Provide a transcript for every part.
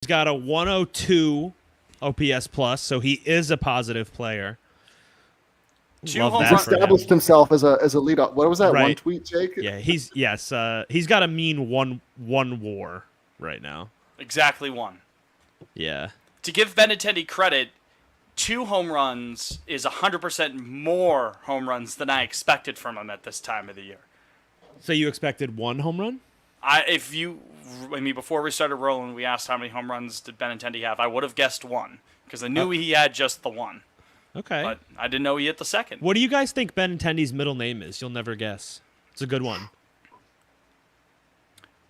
He's got a 102 OPS plus, so he is a positive player. Love He that established himself as a leadoff. What was that one Right. tweet, Jake? Yeah, he's got a mean one WAR right now. Exactly one. Yeah. To give Benintendi credit, 2 home runs is 100% more home runs than I expected from him at this time of the year. So you expected 1 home run? Before we started rolling, we asked how many home runs did Benintendi have. I would have guessed 1 because I knew he had just the 1. Okay. But I didn't know he hit the second. What do you guys think Benintendi's middle name is? You'll never guess. It's a good one.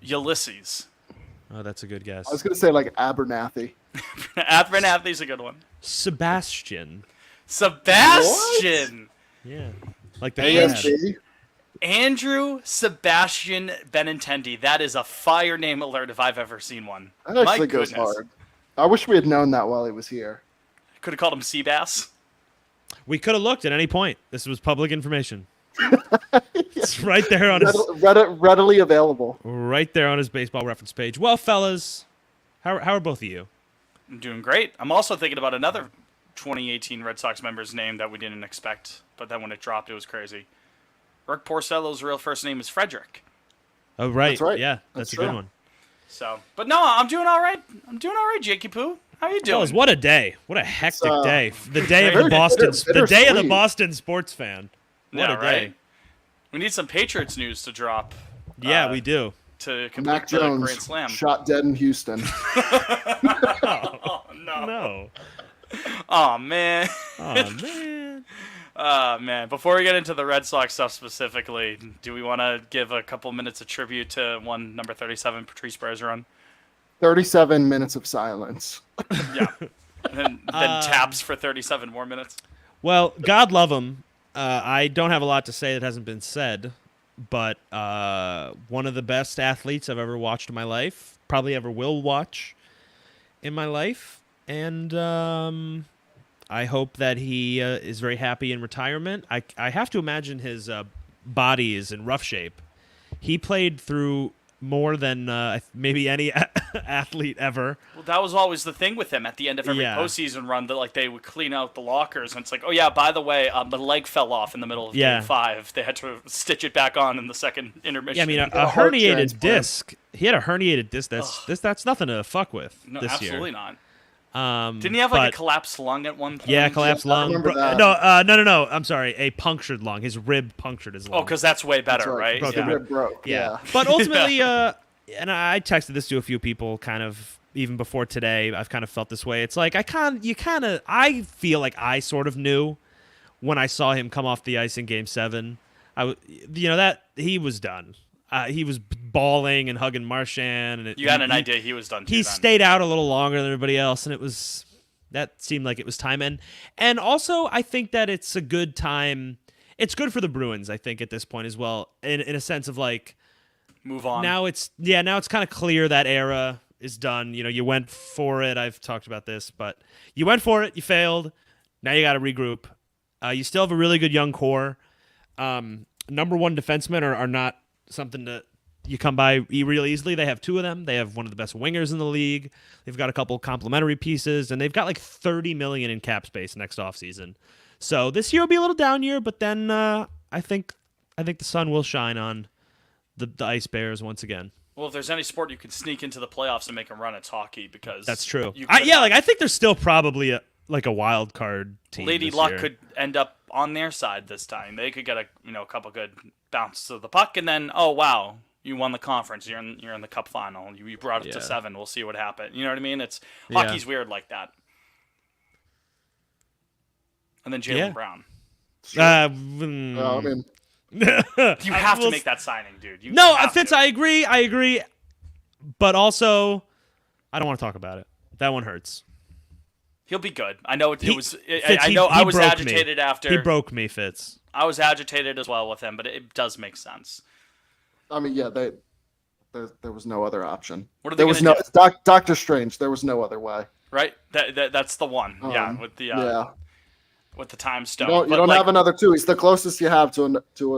Ulysses. Oh, that's a good guess. I was going to say like Abernathy. Abernathy's a good one. Sebastian. Sebastian. Yeah. Like the ASB? Andrew Sebastian Benintendi. That is a fire name alert if I've ever seen one. That actually My goes goodness. hard. I wish we had known that while he was here. Could have called him Seabass. We could have looked at any point. This was public information. It's right there on his Readily available. right there on his baseball reference page. Well, fellas, how are both of you? I'm doing great. I'm also thinking about another 2018 Red Sox member's name that we didn't expect, but then when it dropped, it was crazy. Rick Porcello's real first name is Frederick. Oh, right. That's right. Yeah, That's that's a true. good one. So, but no, I'm doing all right. Jakey Poo. How you doing? Fellas, what a day! What a hectic day! The day of very the Boston, the day of the bittersweet. Boston sports fan. What Yeah, a day! right? We need some Patriots news to drop. Yeah, we do. To complete Mac the Jones Grand Slam. shot dead in Houston. Oh no! No. Oh man! Oh man. Man, before we get into the Red Sox stuff specifically, do we want to give a couple minutes of tribute to one number 37, Patrice Bergeron? 37 minutes of silence. Yeah. And then taps for 37 more minutes. Well, God love him. I don't have a lot to say that hasn't been said, but one of the best athletes I've ever watched in my life, probably ever will watch in my life, and I hope that he is very happy in retirement. I have to imagine his body is in rough shape. He played through more than maybe any athlete ever. Well, that was always the thing with him at the end of every Yeah. postseason run, that like they would clean out the lockers, and it's like, oh yeah, by the way, the leg fell off in the middle of Yeah. Game 5. They had to stitch it back on in the second intermission. Yeah, I mean, a a heart herniated transplant. disc. He had a herniated disc. That's nothing to fuck with no, this absolutely year. not. Didn't he have like but- a collapsed lung at one point? Yeah, collapsed Yeah, I lung. remember that. No. I'm sorry. A punctured lung. His rib punctured his lung. Oh, because that's way better, That's right? Broke The the Yeah. rib broke. Yeah. But ultimately, and I texted this to a few people kind of even before today. I've kind of felt this way. It's like I feel like I sort of knew when I saw him come off the ice in Game 7. That he was done. He was bawling and hugging Marchand, and You had an idea he was done too. he then. stayed out a little longer than everybody else, and that seemed like it was time. And also, I think that it's a good time. It's good for the Bruins, I think, at this point as well, in a sense of like Move on. now it's kind of clear that era is done. You went for it. I've talked about this, but you went for it. You failed. Now you got to regroup. You still have a really good young core. Number one defensemen are not something that you come by real easily. They have 2 of them. They have one of the best wingers in the league. They've got a couple complementary pieces, and they've got like $30 million in cap space next offseason. So this year will be a little down year, but then I think the sun will shine on the Ice Bears once again. Well, if there's any sport you can sneak into the playoffs and make them run, it's hockey, because That's true. you I think there's still probably a wild card team. Lady this Luck year. could end up on their side this time. They could get a couple good bounces of the puck, and then oh wow, you won the conference. You're in the cup final. You brought it to Yeah. 7. We'll see what happens. You know what I mean? It's Yeah. hockey's weird like that. And then Jalen Yeah. Brown. I mean, You have to will make that signing, dude. You No, have Fitz, to. I agree. But also, I don't want to talk about it. That one hurts. He'll be good. I know it was. Fitz, I know he I was broke me. agitated after. He broke me, Fitz. I was agitated as well with him, but it does make sense. I mean, yeah, there was no other option. What are they There was gonna no do? Doctor Strange. There was no other way. Right? That's the one. Yeah. With the Yeah. with the time stone. You don't have another 2. He's the closest you have to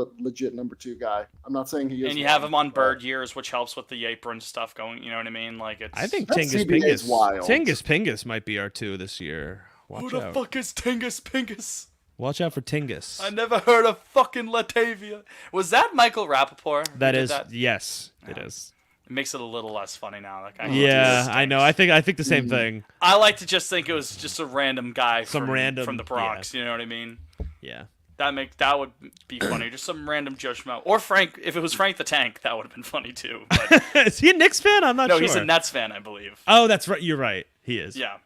a legit number 2 guy. I'm not saying he is. And you have him on bird years, which helps with the apron stuff going. You know what I mean? Like it's. I think That Tingus CBA is Pingus. wild. Tingus Pingus might be our 2 this year. Who Watch the out. fuck is Tingus Pingus? Watch out for Tingus. I never heard of fucking Latavia. Was that Michael Rappaport? who That did is that? yes, it is. It makes it a little less funny now. That guy. Yeah, stinks. I know. I think the same thing. I like to just think it was just a random guy Some from, random- from the Bronx. You know what I mean? Yeah. That would be funny. Just some random Joe Schmo. Or Frank. If it was Frank the Tank, that would have been funny too. But Is he a Knicks fan? I'm not no, sure. he's a Nets fan, I believe. Oh, that's right. You're right. He is. Yeah.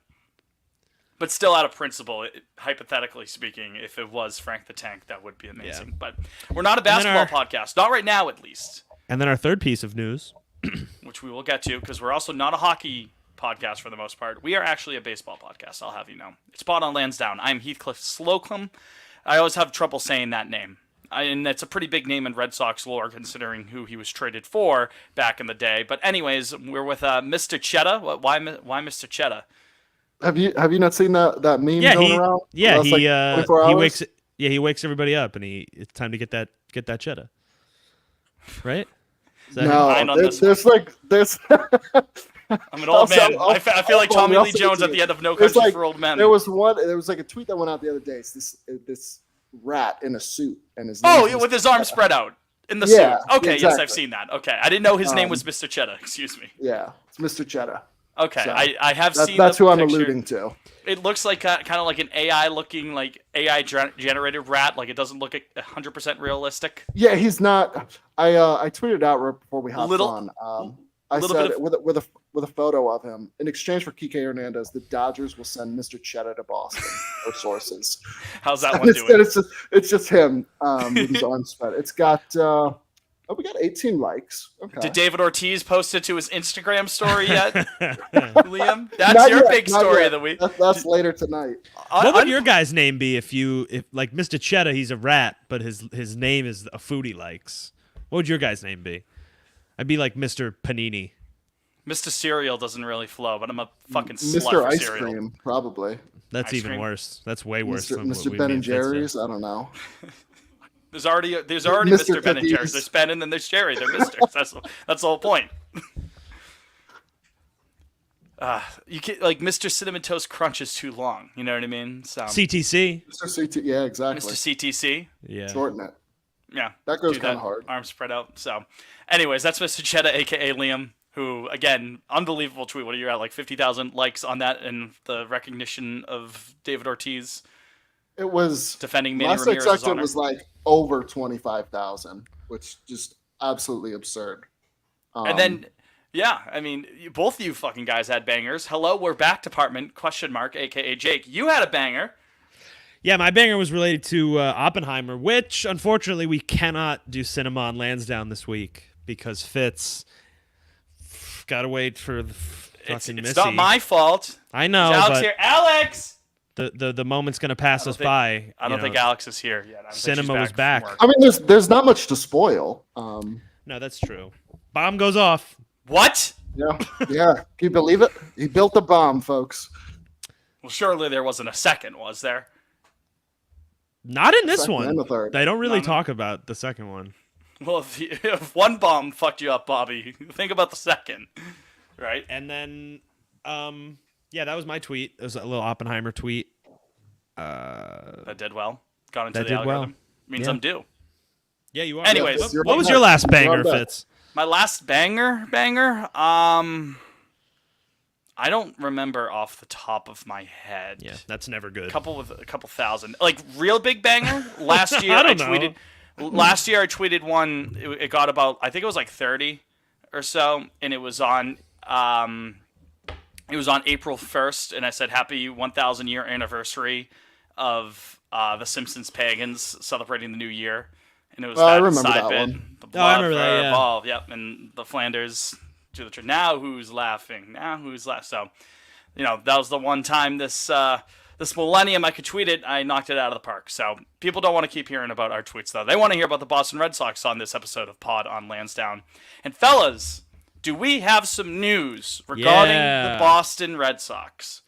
But still, out of principle, hypothetically speaking, if it was Frank the Tank, that would be amazing. Yeah. But we're not a then basketball podcast. Not right now, at least. And then our third piece of news. Which we will get to, because we're also not a hockey podcast for the most part. We are actually a baseball podcast, I'll have you know. It's Pod on Lansdowne. I'm Heathcliff Slocum. I always have trouble saying that name. And it's a pretty big name in Red Sox lore, considering who he was traded for back in the day. But anyways, we're with Mr. Cheddar. Why Mr. Cheddar? Have you not seen that meme Yeah, going around? yeah, That's he like 24 hours? he wakes everybody up, and it's time to get that cheddar. Right? Is that him? Behind No, on this there's I'm an old man. I feel like Tommy I'll Lee send it Jones to at you. the end of No There's Country like- for Old Men. There was like a tweet that went out the other day. It's this rat in a suit, and his name Oh, is yeah, with his arms spread out in the Yeah, suit. Okay, yes, exactly. I've seen that. Okay, I didn't know his name was Mr. Cheddar. Excuse me. Yeah, it's Mr. Cheddar. Okay, So, I have seen That's the who I'm picture. alluding to. It looks like kind of like an AI looking, like AI generated rat. Like it doesn't look 100% realistic. Yeah, he's not. I tweeted out right before we hopped Little- on. I little said bit with a photo of him in exchange for Kike Hernandez, the Dodgers will send Mr. Cheddar to Boston. Or sources. How's that And one doing? it's just him with his arms spread. It's got we got 18 likes. Okay. Did David Ortiz post it to his Instagram story yet, Liam? That's Not your yet, big not story yet. of the week. That's later tonight. What would your guy's name be if like Mr. Cheddar, he's a rat, but his name is a food he likes? What would your guy's name be? I'd be like Mr. Panini. Mr. Cereal doesn't really flow, but I'm a fucking slut Mr. for Ice cereal. Cream, probably. That's Ice even cream? worse. That's way worse. than what Mr. we Ben me and Fitz did. Jerry's. I don't know. There's already Mr. Mr. Ben and Jerry's. Cookies. There's Ben and then there's Jerry. They're Misters. That's the whole point. You can't, like Mr. Cinnamon Toast Crunch is too long. You know what I mean? So CTC. Mr. CT, yeah, exactly. Mr. CTC. Yeah. Shorten it. Yeah. That goes do kind of hard. Arms spread out. So, anyways, that's Mr. Cheddar, aka Liam, who, again, unbelievable tweet. What are you at? Like 50,000 likes on that, and the recognition of David Ortiz It was defending Manny last I Ramirez's checked, it honor. was like over 25,000, which just absolutely absurd. And then, yeah, I mean, both of you fucking guys had bangers. Hello, we're back department, question mark, aka Jake. You had a banger. Yeah, my banger was related to Oppenheimer, which unfortunately we cannot do cinema on Lansdowne this week because Fitz gotta wait for the It's fucking Missy. not my fault. I know, Alex but here. Alex! the moment's gonna pass us by. I don't think Alex is here yet. I think she's Cinema was from back. work. I mean, there's not much to spoil. No, that's true. Bomb goes off. What? Yeah, yeah. Can you believe it? He built a bomb, folks. Well, surely there wasn't a second, was there? Not in this Second one. and the third. They don't really No. talk about the second one. Well, if one bomb fucked you up, Bobby, think about the second, right? And then, yeah, that was my tweet. It was a little Oppenheimer tweet. That did well. Got into That the did well. algorithm. Means Yeah. I'm due. Yeah, you are. Anyways, what was your last banger, back. Fitz? My last banger? I don't remember off the top of my head. Yeah, that's never good. A couple thousand. Like real big banger. Last year I I, don't know. tweeted. Last year I tweeted one. It got about, I think it was like 30 or so, and it was on. It was on April 1st, and I said happy 1,000 year anniversary of the Simpsons Pagans celebrating the new year, and it was I that remember side that bit. one. The I blood remember that, for yeah. ball, yep, and the Flanders do the trick. Now who's laughing? Now who's laughing? So, you know, that was the one time this millennium I could tweet it. I knocked it out of the park. So people don't want to keep hearing about our tweets, though. They want to hear about the Boston Red Sox on this episode of Pod on Lansdowne. And fellas, do we have some news regarding Yeah. the Boston Red Sox?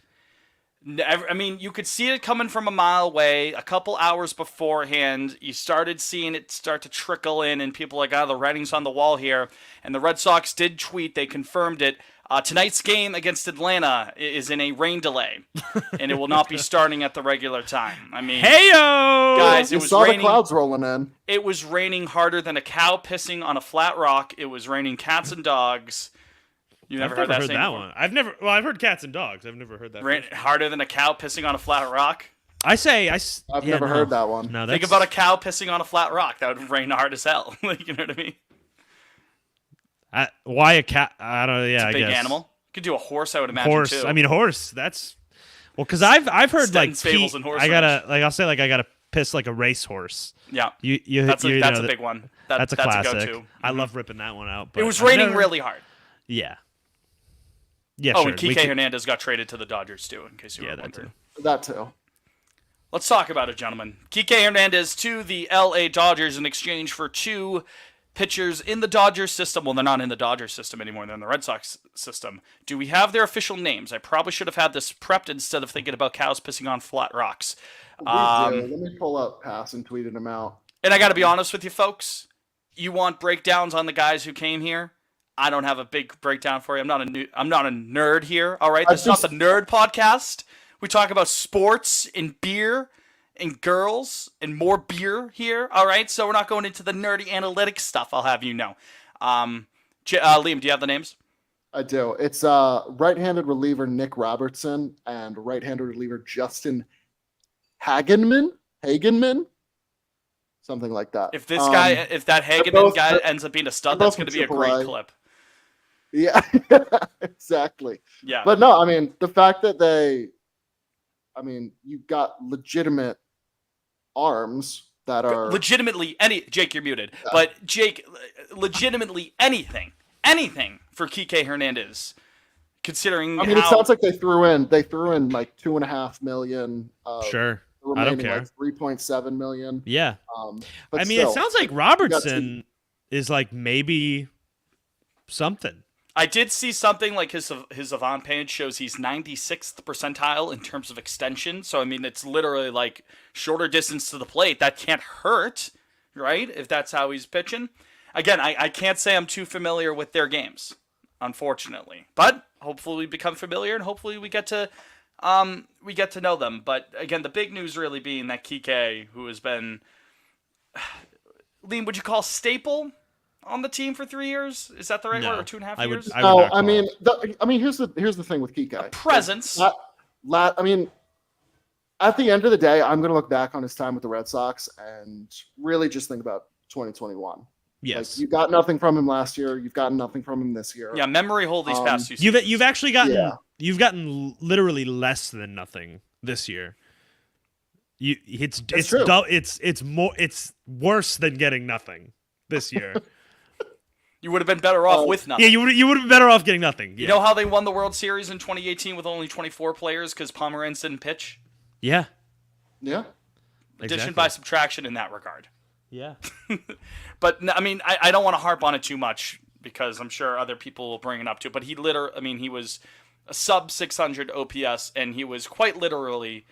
I mean, you could see it coming from a mile away. A couple hours beforehand, you started seeing it start to trickle in, and people are like, the writing's on the wall here. And the Red Sox did tweet, they confirmed it. Tonight's game against Atlanta is in a rain delay, and it will not be starting at the regular time. I mean, Heyo! guys, it You was saw raining. the clouds rolling in. It was raining harder than a cow pissing on a flat rock. It was raining cats and dogs. You never heard that saying before? one. I've heard cats and dogs. I've never heard that. Harder than a cow pissing on a flat rock. I've never heard that one. No, Think about a cow pissing on a flat rock. That would rain hard as hell. Like, you know what I mean? Why a cat? I don't know. Yeah, It's a big I guess. animal. You could do a horse, I would imagine, Horse. too. I mean, horse. That's because I've heard Stenton like Stables and horse I gotta piss like a racehorse. yeah. That's That's a big one. That's a classic. go-to. I love ripping that one out. But It was I've raining never- really hard. Yeah. Yeah. Oh, sure. and Kike Hernandez got traded to the Dodgers, too, in case you were Yeah, that wondering. too. That too. Let's talk about it, gentlemen. Kike Hernandez to the LA Dodgers in exchange for 2 pitchers in the Dodgers system. Well, they're not in the Dodgers system anymore. They're in the Red Sox system. Do we have their official names? I probably should have had this prepped instead of thinking about cows pissing on flat rocks. Let me pull up Pass and tweeted him out. And I got to be honest with you, folks. You want breakdowns on the guys who came here? I don't have a big breakdown for you. I'm not a nerd here. All right, this is not the nerd podcast. We talk about sports and beer and girls and more beer here. All right, so we're not going into the nerdy analytics stuff. I'll have you know. Liam, do you have the names? I do. It's right-handed reliever Nick Robertson and right-handed reliever Justin Hagenman, something like that. If this guy, if that Hageman guy ends up being a stud, that's going to be a great AAA. clip. Yeah, exactly. Yeah, But no, I mean the fact that you've got legitimate arms that are legitimately Jake, you're muted. Yeah. But Jake, legitimately anything for Kike Hernandez, considering. I mean, it sounds like they threw in like $2.5 million. Sure. The I don't remaining care. like 3.7 million. Yeah. But I mean, still, it sounds like Robertson is like maybe something. I did see something like his Avon page shows he's 96th percentile in terms of extension. So I mean, it's literally like shorter distance to the plate. That can't hurt, right? If that's how he's pitching. Again, I can't say I'm too familiar with their games, unfortunately. But hopefully we become familiar and hopefully we get to know them. But again, the big news really being that Kike, who has been, Liam, would you call staple on the team for 3 years? Is that the right No, word? Or 2.5 I would- years? I would not call I mean, here's the thing with Kike. Presence. I mean, at the end of the day, I'm going to look back on his time with the Red Sox and really just think about 2021. Yes. Like, you got nothing from him last year. You've gotten nothing from him this year. Yeah, memory hold these past 2 seasons. You've actually gotten Yeah. you've gotten literally less than nothing this year. It's true. it's worse than getting nothing this year. You would have been better off with nothing. Yeah, you would have been better off getting nothing. Yeah. You know how they won the World Series in 2018 with only 24 players because Pomeranz didn't pitch? Yeah. Yeah. Addition Exactly. by subtraction in that regard. Yeah. But I mean, I don't want to harp on it too much because I'm sure other people will bring it up too. But he was a sub 600 OPS, and he was quite literally,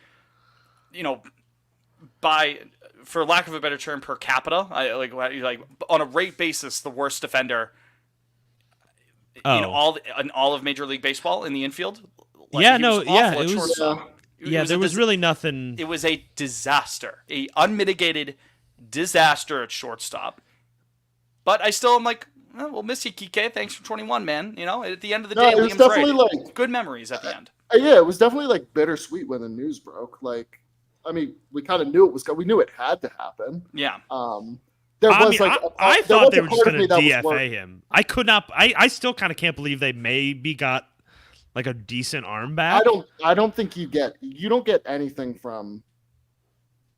for lack of a better term, per capita, like on a rate basis, the worst defender in all of Major League Baseball in the infield. Like, Yeah, he no, was awful yeah, at it was- shortstop. Yeah, there was really nothing. It was a disaster, a unmitigated disaster at shortstop. But I still am like, we'll miss you, Kike. Thanks for 21, man. At the end of the day, it was Liam's definitely right. like Good memories at the end. Yeah, it was definitely like bittersweet when the news broke. Like, I mean, we kind of knew we knew it had to happen. Yeah. There I was mean, like I there thought was they a were just part of going me to that was DFA him. I could not. I still kind of can't believe they maybe got like a decent arm back. I don't think you don't get anything from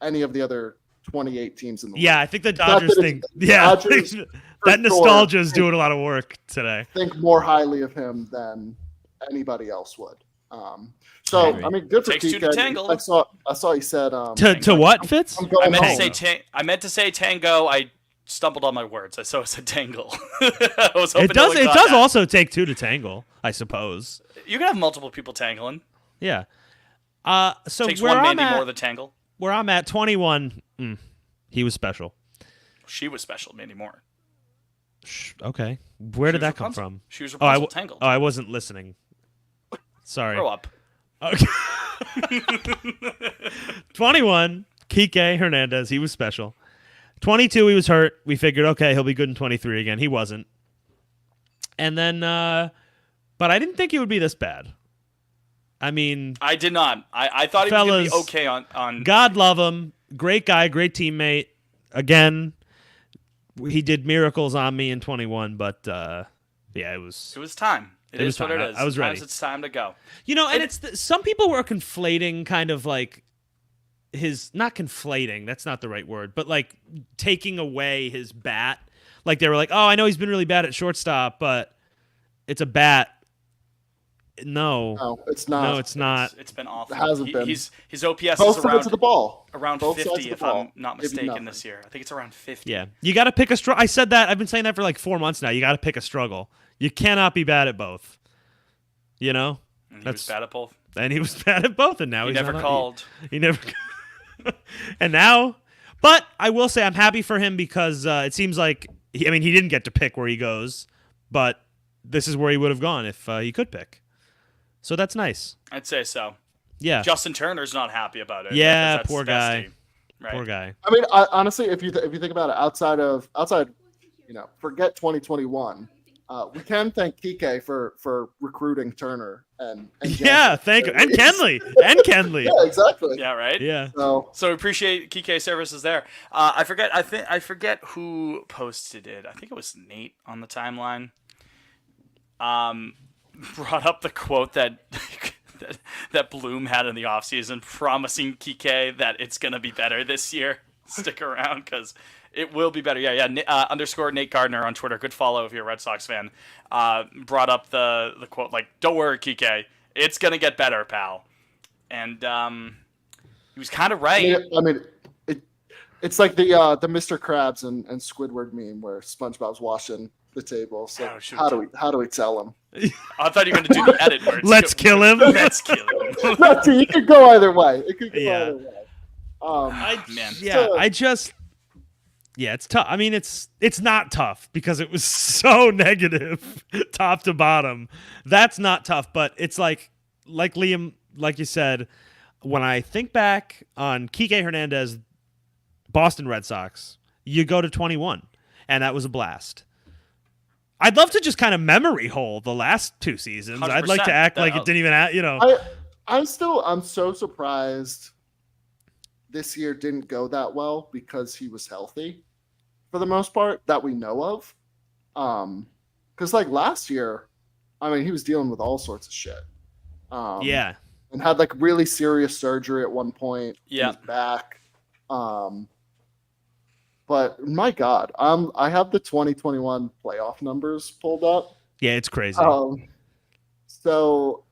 any of the other 28 teams in the league. Yeah, I think the Dodgers that think. it's- Yeah, Dodgers, that for nostalgia sure, is doing a lot of work today. think more highly of him than anybody else would. So agree. I mean, good for Takes two to Kike. tango. I saw he said To what, Fitz? I'm going I meant home. to say I meant to say tango. I stumbled on my words. So I said tangle. I was hoping It does. no one It got does that. also take two to tangle, I suppose. You can have multiple people tangling. Yeah. So Takes where one I'm Mandy at, Moore to tangle. where I'm at, 21. He was special. She was special, Mandy Moore. Okay, where She did was that come Rapunzel. from? She was Oh, Rapunzel tangled. I wasn't listening. Sorry. Grow up. Okay. 21, Kike Hernandez. He was special. 22, he was hurt. We figured, okay, he'll be good in 23 again. He wasn't. And then, but I didn't think he would be this bad. I mean, I did not. I thought he was going to be okay on. God love him. Great guy, great teammate. Again, he did miracles on me in 21, but yeah, it was time. It is time. what it is. I was ready. Sometimes it's time to go. You know, and some people were conflating kind of like his, not conflating, that's not the right word, but like taking away his bat. Like they were like, oh, I know he's been really bad at shortstop, but it's a bat. No, it's not. No, it's not. It's been awful. It hasn't been. His OPS Both is sides of the ball. around Both sides 50, of the if ball. I'm not Maybe mistaken, nothing. this year. I think it's around 50. Yeah. You got to pick a struggle. I said that. I've been saying that for like 4 months now. You got to pick a struggle. You cannot be bad at both. You know? And he was bad at both. And he was bad at both, and now He he's never not- called. He never. And now, but I will say I'm happy for him because it seems like he didn't get to pick where he goes, but this is where he would have gone if he could pick. So that's nice. I'd say so. Yeah. Justin Turner's not happy about it. Yeah, because that's poor his best guy. team, right? Poor guy. I mean, honestly, if you think about it, outside, forget 2021. We can thank Kike for recruiting Turner and Yeah, Jansen. thank you. And Kenley. And Kenley. Yeah, exactly. Yeah, right. Yeah. So we appreciate Kike's services there. I forget who posted it. I think it was Nate on the timeline. Brought up the quote that that Bloom had in the offseason, promising Kike that it's gonna be better this year. Stick around because it will be better. Yeah. _ Nate Gardner on Twitter. Good follow if you're a Red Sox fan. Brought up the quote like, "Don't worry, Kike, it's gonna get better, pal." And he was kind of right. It's like the Mr. Krabs and Squidward meme where SpongeBob's washing the table. So how do we tell him? I thought you were going to do the edit where it's Let's kill him. Let's kill him. No, see, it could go either way. Either way. Man. It's tough. I mean, it's not tough because it was so negative, top to bottom. That's not tough, but it's like Liam, like you said, when I think back on Kike Hernandez, Boston Red Sox, you go to 21, and that was a blast. I'd love to just kind of memory hole the last 2 seasons. i would like to act like it didn't even I'm so surprised this year didn't go that well because he was healthy for the most part that we know of. Because like last year, he was dealing with all sorts of shit. Yeah. And had like really serious surgery at one point. Yeah. He's back. But my God, I have the 2021 playoff numbers pulled up. Yeah, it's crazy. So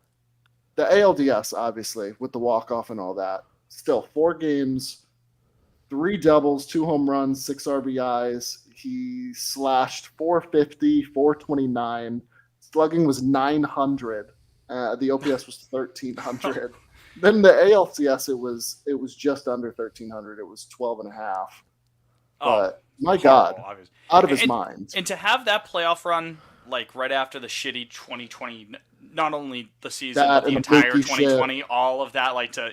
the ALDS, obviously, with the walk-off and all that, still 4 games, 3 doubles, 2 home runs, 6 RBIs. He slashed 450, 429. Slugging was 900. The OPS was 1,300. Then the ALCS, it was just under 1,300. It was 12 and a half. But my God, obviously. Out of his mind. And to have that playoff run, like right after the shitty 2020, not only the season, but the entire 2020, all of that, like to,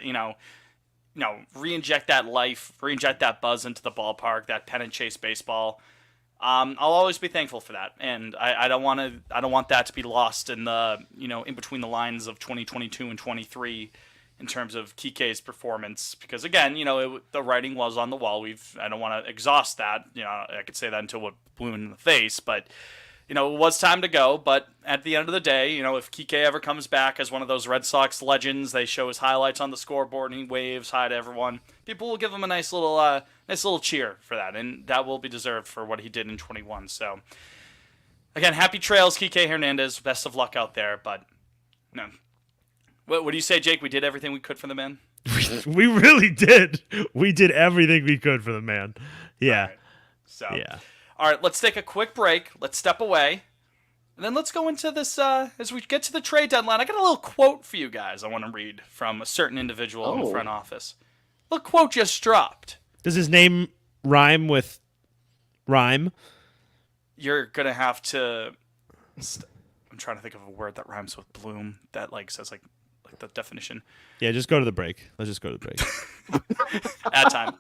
re-inject that life, re-inject that buzz into the ballpark, that pennant chase baseball. I'll always be thankful for that, and I don't want that to be lost in the in between the lines of 2022 and 23 in terms of Kike's performance, because again, the writing was on the wall. I don't want to exhaust that. I could say that until it blew in the face, but it was time to go. But at the end of the day, if Kike ever comes back as one of those Red Sox legends, they show his highlights on the scoreboard and he waves hi to everyone. People will give him a nice little cheer for that, and that will be deserved for what he did in 21. So, again, happy trails, Kike Hernandez. Best of luck out there. But no, what do you say, Jake? We did everything we could for the man. We really did. We did everything we could for the man. Yeah. All right. So, yeah. All right, let's take a quick break. Let's step away. And then let's go into this, as we get to the trade deadline. I got a little quote for you guys I want to read from a certain individual in the front office. A little quote just dropped. Does his name rhyme with rhyme? You're going to have to... I'm trying to think of a word that rhymes with bloom that says like the definition. Yeah, just go to the break. Let's just go to the break. Ad time.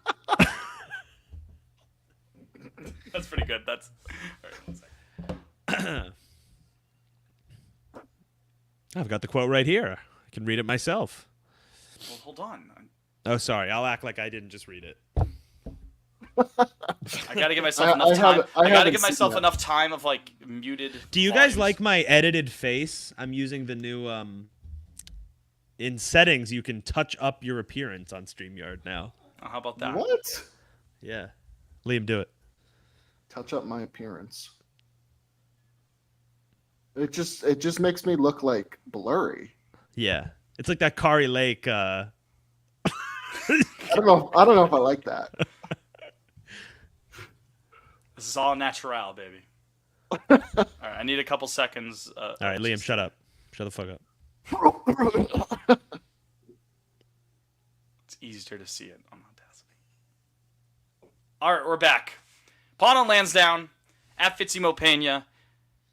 That's pretty good. That's all right, 1 second. I've got the quote right here. I can read it myself. Well, hold on. Oh, sorry. I'll act like I didn't just read it. I gotta give myself enough time. I gotta give myself enough time of muted. Do you guys like my edited face? I'm using the new in settings. You can touch up your appearance on StreamYard now. Oh, how about that? What? Yeah, Liam, do it. Touch up my appearance. It just makes me look like blurry. Yeah, it's like that Kari Lake. I don't know if I like that. This is all natural, baby. All right, I need a couple seconds. All right, Liam, shut up. Shut the fuck up. It's easier to see it on Audacity. All right, we're back. Pod on Lansdowne, at Fitzimo Pena,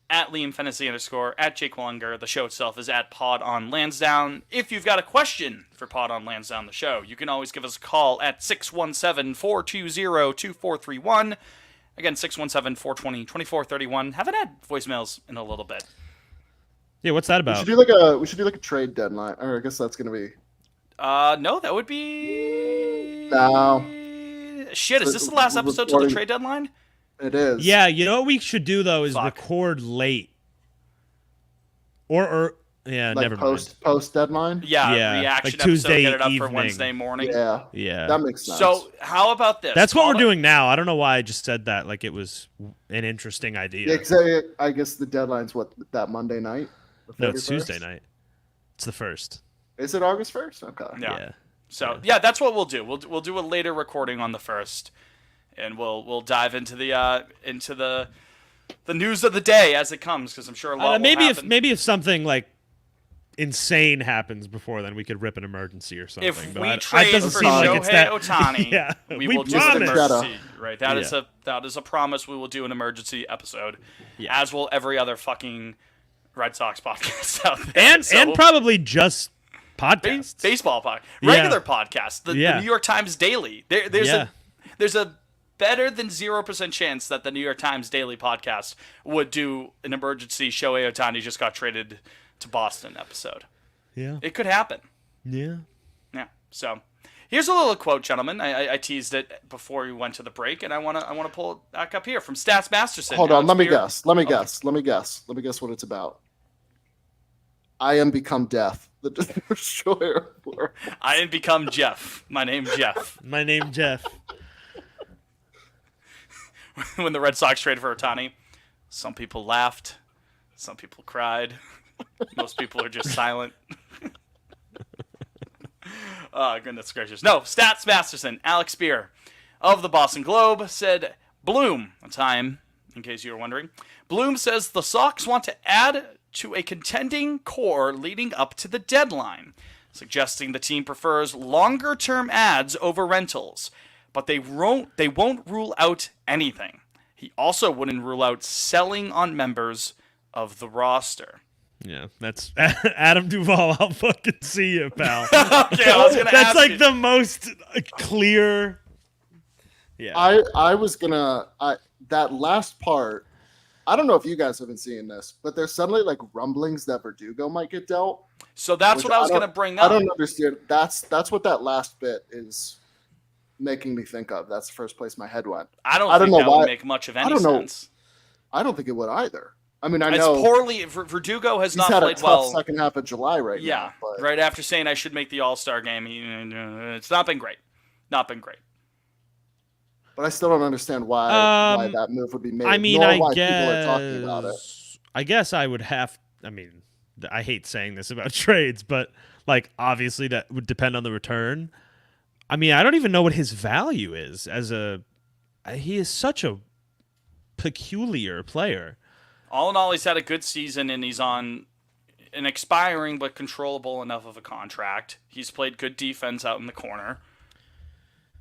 at Liam Fennessy _, at Jake Wallinger. The show itself is at Pod on Lansdowne. If you've got a question for Pod on Lansdowne, the show, you can always give us a call at 617-420-2431. Again, 617-420-2431. Haven't had voicemails in a little bit. Yeah, what's that about? We should do like a trade deadline, or I guess that's gonna be. No, that would be. No. Shit, is this the last episode till the trade deadline? It is. Yeah, you know what we should do though is Fuck. record late. Or yeah, like never post deadline. Yeah, reaction like Tuesday episode, get it up evening. for Wednesday morning. Yeah, that makes sense. So how about this? That's what we're doing now. I don't know why I just said that like it was an interesting idea. Yeah, 'cause I guess the deadline's that Monday night. No, it's Tuesday night. It's the 1st. Is it August 1st? Okay. Yeah. So yeah, that's what we'll do. We'll do a later recording on the 1st, and we'll dive into the news of the day as it comes, because I'm sure a lot will happen. Maybe if something like insane happens before then, we could rip an emergency or something. If but we it trade doesn't for seem like it's that. Ohtani, Yeah, we we will do an promise. emergency. Right, that is Yeah. that is a promise. We will do an emergency episode, Yeah. as will every other fucking Red Sox podcast out there. And probably just podcasts. Baseball podcast, Yeah. regular podcast, the Yeah. New York Times Daily. There's Yeah. a better than 0% chance that the New York Times Daily podcast would do an emergency Shohei Ohtani just got traded to Boston episode. Yeah. It could happen. Yeah. Yeah. So here's a little quote, gentlemen. I teased it before we went to the break, and I wanna pull it back up here from Stats Masterson. Hold on, Alex let me Beer. guess. Let me guess what it's about. I am become death. The destroyer. I didn't become Jeff. My name's Jeff. My name Jeff. When the Red Sox traded for Ohtani, some people laughed, some people cried, most people are just silent. Oh, goodness gracious. No, Stats Masterson, Alex Beer of the Boston Globe said, Bloom, a time, in case you were wondering. Bloom says the Sox want to add to a contending core leading up to the deadline, suggesting the team prefers longer-term ads over rentals, but they won't rule out anything. He also wouldn't rule out selling on members of the roster. Yeah, that's Adam Duvall. I'll fucking see you, pal. Okay, I was gonna That's ask like you. the most clear. Yeah. I was gonna that last part. I don't know if you guys have been seeing this, but there's suddenly like rumblings that Verdugo might get dealt. So that's which what I was going to bring up. I don't understand. That's what that last bit is making me think of. That's the first place my head went. I don't know think that why- would make much of any I don't know. sense. I don't think it would either. I mean, I It's know poorly. Verdugo has he's not had a played tough well. second half of July right Yeah, now. But right after saying I should make the All-Star game, it's not been great. Not been great. But I still don't understand why that move would be made. I mean, nor I why guess. people are talking about it. I guess I would have. I mean, I hate saying this about trades, but like obviously that would depend on the return. I mean, I don't even know what his value is as a. He is such a peculiar player. All in all, he's had a good season, and he's on an expiring but controllable enough of a contract. He's played good defense out in the corner.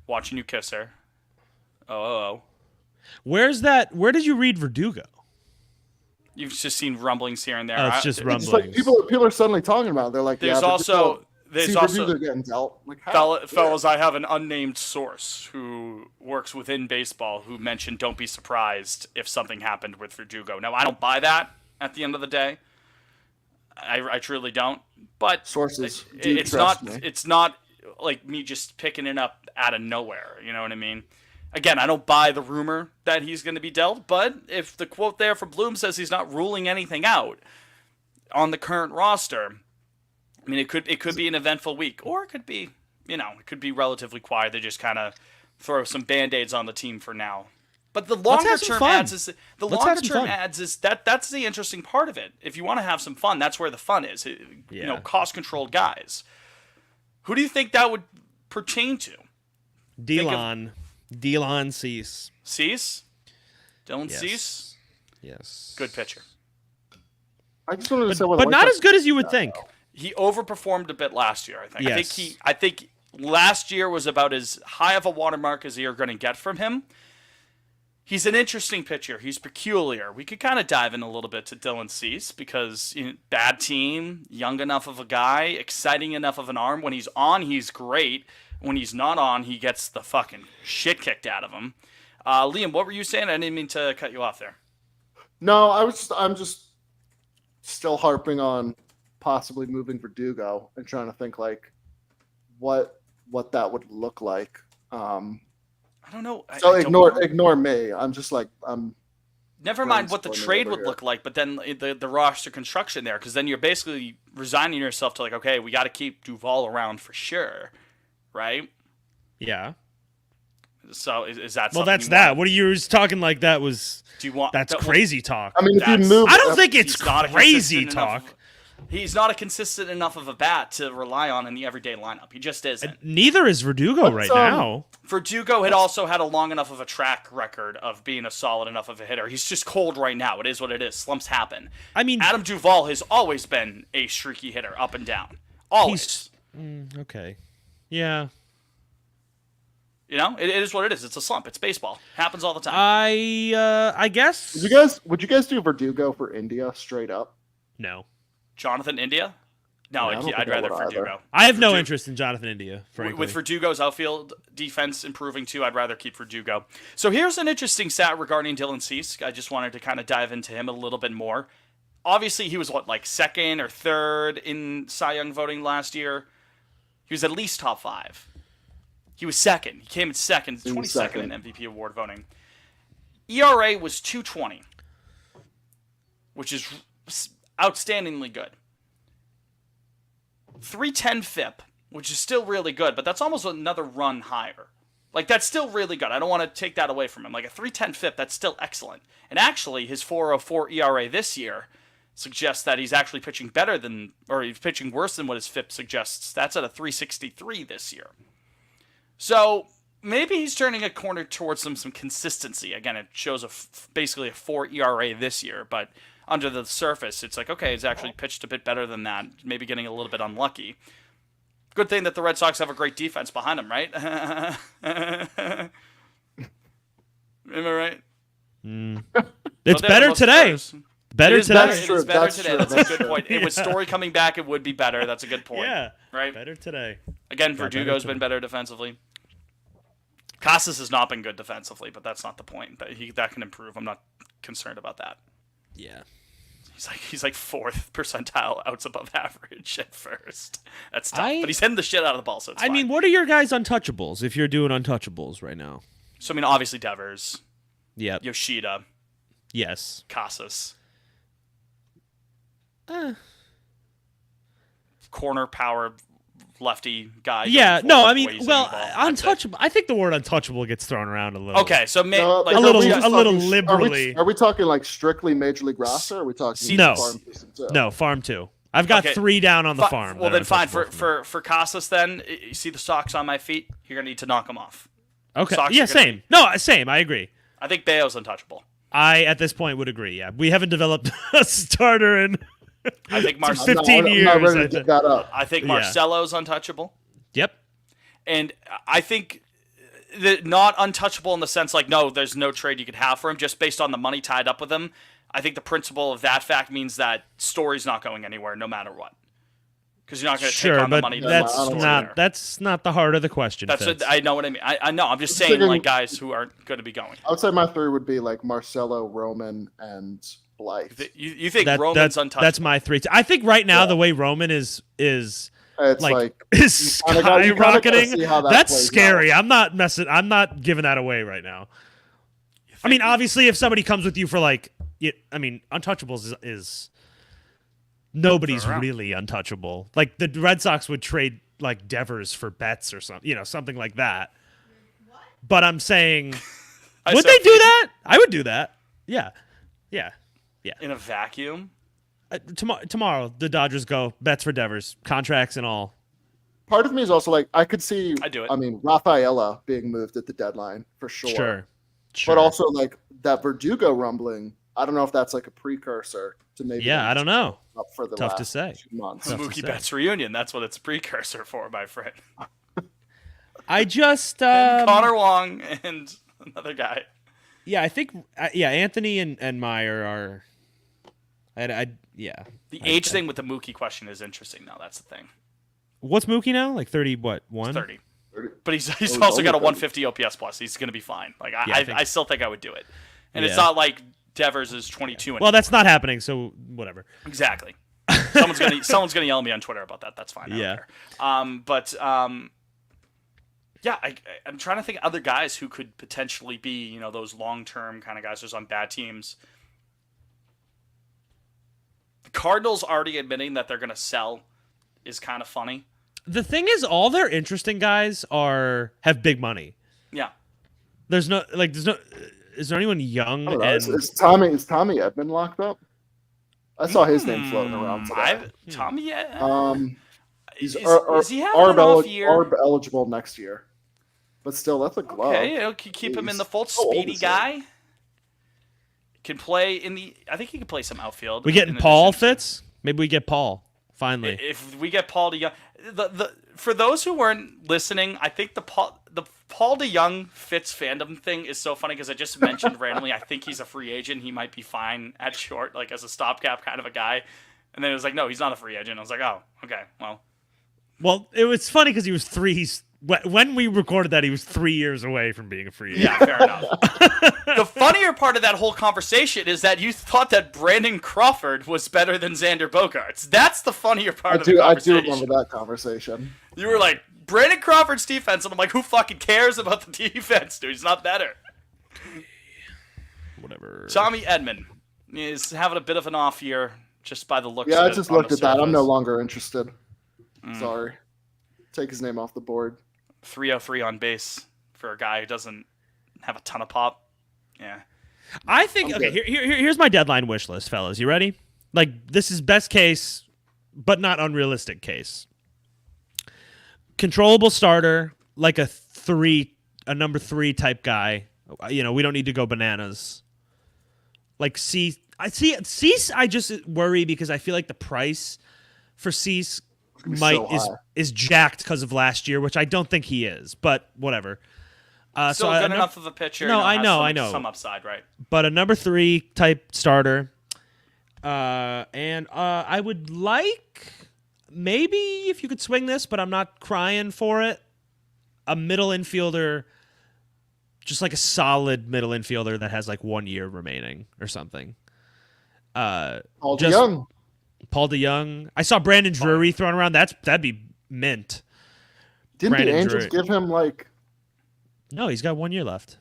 Watching you kiss her. Oh. Where's that? Where did you read Verdugo? You've just seen rumblings here and there. Oh, it's just It's rumblings. like people are suddenly talking about it. They're like, There's yeah, also Verdugo getting dealt. Like, how? fellas, I have an unnamed source who works within baseball who mentioned don't be surprised if something happened with Verdugo. Now, I don't buy that at the end of the day. I truly don't. But Sources. It's not like me just picking it up out of nowhere. You know what I mean? Again, I don't buy the rumor that he's going to be dealt, but if the quote there from Bloom says he's not ruling anything out on the current roster, I mean, it could be an eventful week, or it could be, it could be relatively quiet. They just kind of throw some Band-Aids on the team for now. But the longer term ads is that's the interesting part of it. If you want to have some fun, that's where the fun is. Cost controlled guys. Who do you think that would pertain to? Dylan Cease. Cease? Dylan Yes. Cease? Yes. Good pitcher. I just wanted to say, But not as good as you would think. He overperformed a bit last year, I think. Yes. I think last year was about as high of a watermark as you're going to get from him. He's an interesting pitcher. He's peculiar. We could kind of dive in a little bit to Dylan Cease because bad team, young enough of a guy, exciting enough of an arm. When he's on, he's great. When he's not on, he gets the fucking shit kicked out of him. Liam, what were you saying? I didn't mean to cut you off there. No, I'm just still harping on possibly moving Verdugo and trying to think like what that would look like. I don't know. So I don't know. ignore me. I'm just like Never mind what the brainstorming trade over would here. look like, but then the roster construction there, because then you're basically resigning yourself to like, okay, we got to keep Duvall around for sure, right? Yeah. So is that Well, something that's you that. want? What are you talking like that was? Do you want? That's that- crazy talk. I mean, if you That's- move, I don't think it's he's not a crazy consistent talk. enough- He's not a consistent enough of a bat to rely on in the everyday lineup. He just isn't. Neither is Verdugo right now. Verdugo had also had a long enough of a track record of being a solid enough of a hitter. He's just cold right now. It is what it is. Slumps happen. I mean, Adam Duvall has always been a streaky hitter, up and down. Always. okay. Yeah. It is what it is. It's a slump. It's baseball. Happens all the time. I guess. would you guys do Verdugo for India straight up? No. Jonathan India? No, Yeah, I don't I'd think I rather would either. Verdugo. I have no interest in Jonathan India, frankly. With Verdugo's outfield defense improving too, I'd rather keep Verdugo. So here's an interesting stat regarding Dylan Cease. I just wanted to kind of dive into him a little bit more. Obviously, he was like second or third in Cy Young voting last year. He was at least top 5. He was second. He came in second, 22nd in MVP award voting. ERA was 2.20, which is outstandingly good. 3.10 FIP, which is still really good, but that's almost another run higher. Like, that's still really good. I don't want to take that away from him. Like, a 3.10 FIP, that's still excellent. And actually, his 4.04 ERA this year suggests that he's actually pitching better than, or he's pitching worse than what his FIP suggests. That's at a 3.63 this year. So, maybe he's turning a corner towards some consistency. Again, it shows basically a 4 ERA this year, but under the surface, it's like, okay, he's actually pitched a bit better than that, maybe getting a little bit unlucky. Good thing that the Red Sox have a great defense behind them, right? Am I right? It's But they're the better most today. players. Better It is today. better. It is true. better That's today. true. That's a That's good true. point. With Story coming back, it would be better. That's a good point. Yeah. Right? Better today. Again, better Verdugo's today. been better defensively. Casas has not been good defensively, but that's not the point. That can improve. I'm not concerned about that. Yeah. He's like 4th percentile outs above average at first. That's tough. I- But he's hitting the shit out of the ball, so it's I fine. mean, what are your guys' untouchables if you're doing untouchables right now? So, I mean, obviously Devers, Yep. Yoshida, Yes. Casas. Eh. Corner power lefty guy. Yeah. going No, forward, I mean, way he's well, hitting the ball. That's it. untouchable. I think the word untouchable gets thrown around a little. Okay, so Like, like, a little- are we just a little talking- liberally. Are we talking like strictly Major League roster? Or are we talking No. farm system too? No, farm 2. I've got Okay. 3 down on the farm. Well, that are then fine. untouchable For Casas, then you see the socks on my feet. You're gonna need to knock them off. me. Okay. Sox Yeah, are gonna same. No, same. I agree. I think Bayo's untouchable. I at this point would agree. Yeah, we haven't developed a starter in I think for Mar- 15 I'm years. not ready I to think. give that up. I think Yeah. Marcelo's untouchable. Yep. And I think not untouchable in the sense like, no, there's no trade you could have for him just based on the money tied up with him. I think the principle of that fact means that Story's not going anywhere no matter what. Because you're not going to take Sure, on the but money. that's I don't not there. that's not the heart of the question. That's Fitz. what, I know what I mean. I know. I'm just saying thinking- like guys who aren't going to be going. I would say my three would be like Marcelo, Roman, and Blythe. You think That- Roman's untouchable? That's my three. I think right now Yeah. the way Roman is It's like is you kinda gotta see skyrocketing. how that That's plays scary. I'm not giving that away right now. I mean, obviously, if somebody comes with you for like, untouchables is nobody's Around. really untouchable. Like the Red Sox would trade like Devers for Betts or something, something like that. But I'm saying, I would said they do that? I would do that. Yeah. in a vacuum? Tomorrow, the Dodgers go Betts for Devers, contracts and all. Part of me is also like I could see. I'd do it. I mean, Rafaela being moved at the deadline for sure. Sure. But also like that Verdugo rumbling. I don't know if that's like a precursor to maybe. Yeah, I don't know. Up for the Tough to last say. 2 months. Tough to Mookie say. Betts reunion. That's what it's a precursor for, my friend. I just And Connor Wong and another guy. Yeah, I think Anthony and Meyer are. Yeah. The age thing with the Mookie question is interesting, though. That's the thing. What's Mookie now? Like 30? What He's 1? 30. 30. But he's he's also got a only 150 OPS plus. He's going to be fine. Like I still think I would do it. And it's Yeah. not like Devers is 22. Well, that's not happening. So whatever. Exactly. Someone's gonna yell at me on Twitter about that. That's fine. I Yeah. don't care. Yeah, I'm trying to think of other guys who could potentially be, those long-term kind of guys who's on bad teams. The Cardinals already admitting that they're gonna sell is kind of funny. The thing is, all their interesting guys have big money. Yeah. Is there anyone young? I don't know. And Is Tommy Edmond locked up? I saw his name floating around today. Tommy, He's is he having an off year? ARB eligible next year, but still, that's a glove. Okay, keep him in the fold. How old Speedy is he? guy. Can play I think he can play some outfield. we getting in Paul addition to- Fitz? Maybe we get Paul finally. If we get Paul DeYoung, for those who weren't listening, I think the Paul DeYoung Fitz fandom thing is so funny because I just mentioned randomly. I think he's a free agent. He might be fine at short, like as a stopgap kind of a guy. And then it was like, no, he's not a free agent. I was like, oh, okay, well. Well, it was funny because he was 3. When we recorded that, he was 3 years away from being a free agent. Yeah, fair enough. The funnier part of that whole conversation is that you thought that Brandon Crawford was better than Xander Bogaerts. That's the funnier part of the I do conversation. remember that conversation. You were like, Brandon Crawford's defense, and I'm like, who fucking cares about the defense, dude? He's not better. Whatever. Tommy Edman is having a bit of an off year just by the looks Yeah, of I it just on looked the at that. I'm no surface. longer interested. Sorry. Take his name off the board. 303 on base for a guy who doesn't have a ton of pop. Yeah. I think I'm good. here's my deadline wish list, fellas. You ready? Like this is best case, but not unrealistic case. Controllable starter, like a number 3 type guy. We don't need to go bananas. Like Cease, I just worry because I feel like the price for Cease is jacked because of last year, which I don't think he is, but whatever. Still good enough of a pitcher. No, I has know. Some upside, right? But a number 3 type starter. And I would like maybe if you could swing this, but I'm not crying for it. A middle infielder, just like a solid middle infielder that has like 1 year remaining or something. Paul just- DeYoung. Paul DeYoung. I saw Brandon Drury thrown around. That'd be mint. Didn't Brandon the Angels Drury. give him like? No, he's got 1 year left.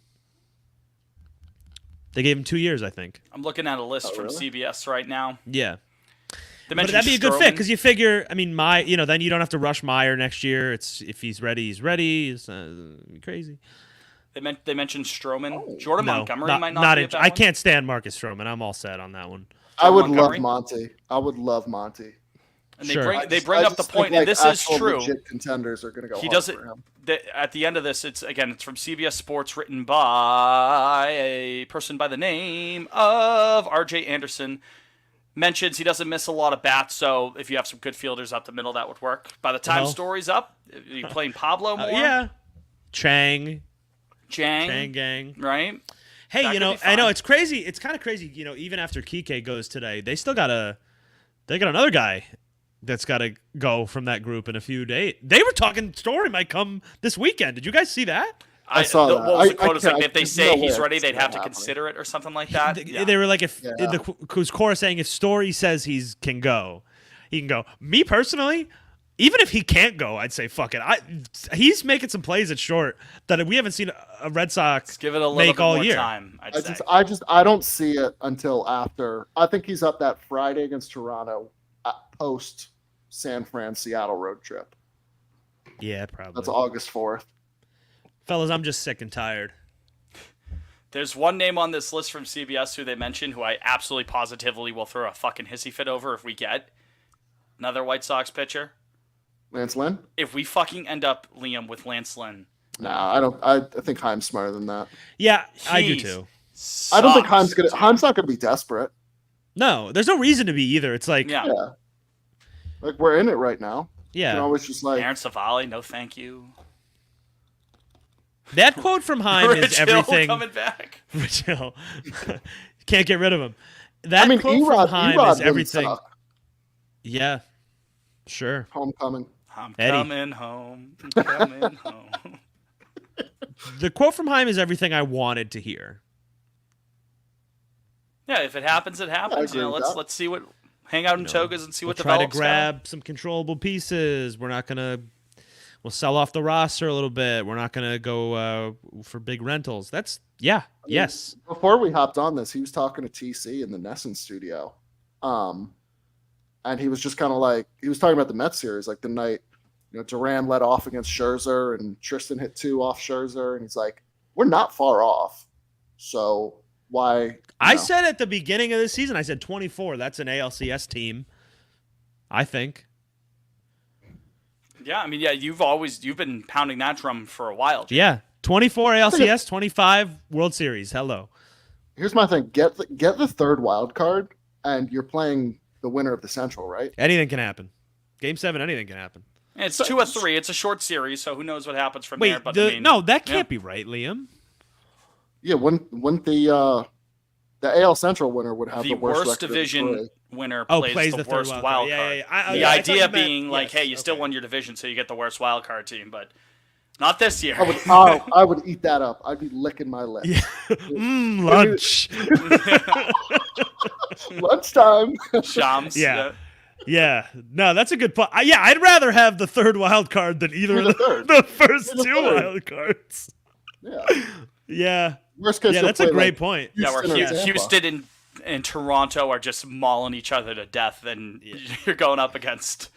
They gave him 2 years, I think. I'm looking at a list from really? CBS right now. Yeah. They But mentioned that'd be a good fit Stroman. because you figure, then you don't have to rush Meyer next year. It's if he's ready, he's ready. It's crazy. They mentioned Stroman. Jordan No, Montgomery might not be at that I one. can't stand Marcus Stroman. I'm all set on that one. I would Montgomery? love Monty. I would love Monty. And Sure. they bring up the just point, think, and this is actual true. Legit contenders are going to go He hard doesn't. for him. At the end of this, it's from CBS Sports, written by a person by the name of R.J. Anderson. Mentions he doesn't miss a lot of bats, so if you have some good fielders up the middle, that would work. By the time Well. Story's up, you playing Pablo more? Yeah. Chang Chang, gang. right? Hey, That you could know, be I know fun. it's crazy. It's kind of crazy, you know, even after Kike goes today, they got another guy that's got to go from that group in a few days. They were talking Story might come this weekend. Did you guys see that? I saw that. What was the quote? It's can't- like if they there's say no he's way ready, it's they'd not have to happening. consider it or something like that. Yeah. They were like, if Yeah. the Cora saying if Story says he can go. Me personally, even if he can't go, I'd say fuck it. He's making some plays at short that we haven't seen a Red Sox Give it a little make bit all more year. time, I'd say. I don't see it until after. I think he's up that Friday against Toronto, post San Fran Seattle road trip. Yeah, probably. That's August 4th. Fellas, I'm just sick and tired. There's one name on this list from CBS who they mentioned who I absolutely positively will throw a fucking hissy fit over if we get another White Sox pitcher. Lance Lynn? If we fucking end up, Liam, with Lance Lynn. Nah, I don't. I think Heim's smarter than that. Yeah, I do He's too. I don't think sucks. Heim's not gonna be desperate. No, there's no reason to be either. It's like, Yeah. Yeah, like we're in it right now. You can yeah. always just like Aaron Savali, no thank you. That quote from Heim is Rich Hill everything. coming back. Rich Hill. Can't get rid of him. That I mean, quote from Heim Erod is wouldn't everything. suck. Yeah, sure. Homecoming. I'm Eddie. coming home. I'm coming home. The quote from Heim is everything I wanted to hear. Yeah, if it happens, it happens. agree with that. Let's see what. Hang out in togas and see We'll what try to develops. grab some controllable pieces. We're not gonna. We'll sell off the roster a little bit. We're not gonna go for big rentals. Yes. Before we hopped on this, he was talking to TC in the Nesson studio, and he was just kind of like he was talking about the Mets series, like the night Duran led off against Scherzer and Tristan hit 2 off Scherzer, and he's like, "We're not far off, so why?" I said at the beginning of the season, I said 24. That's an ALCS team. I think. Yeah, I mean, yeah, you've been pounding that drum for a while. Jim. Yeah, 24 ALCS, 25 World Series. Hello. Here's my thing: get the third wild card, and you're playing the winner of the Central, right? Anything can happen. Game 7, anything can happen. It's 2 or 3. It's a short series, so who knows what happens from Wait, there? But I mean, no, that yeah. can't be right, Liam. Yeah, wouldn't the AL Central winner would have the the worst worst record of the division three. winner Oh, plays the third worst wild wild card. card. Yeah. The I thought you idea meant- being like, yes, hey, you still okay. won your division, so you get the worst wild card team, but not this year. I would eat that up. I'd be licking my lips. Yeah. Lunch. Lunchtime. Shams. Yeah. Yeah, no, that's a good point. I'd rather have the third wild card than either of You're the third. the first You're the 2 third. wild cards. Yeah. Yeah, Worst case. yeah, you'll that's a play, great like, point. Yeah, where Houston or Tampa. Houston and Toronto are just mauling each other to death, then you're going up against.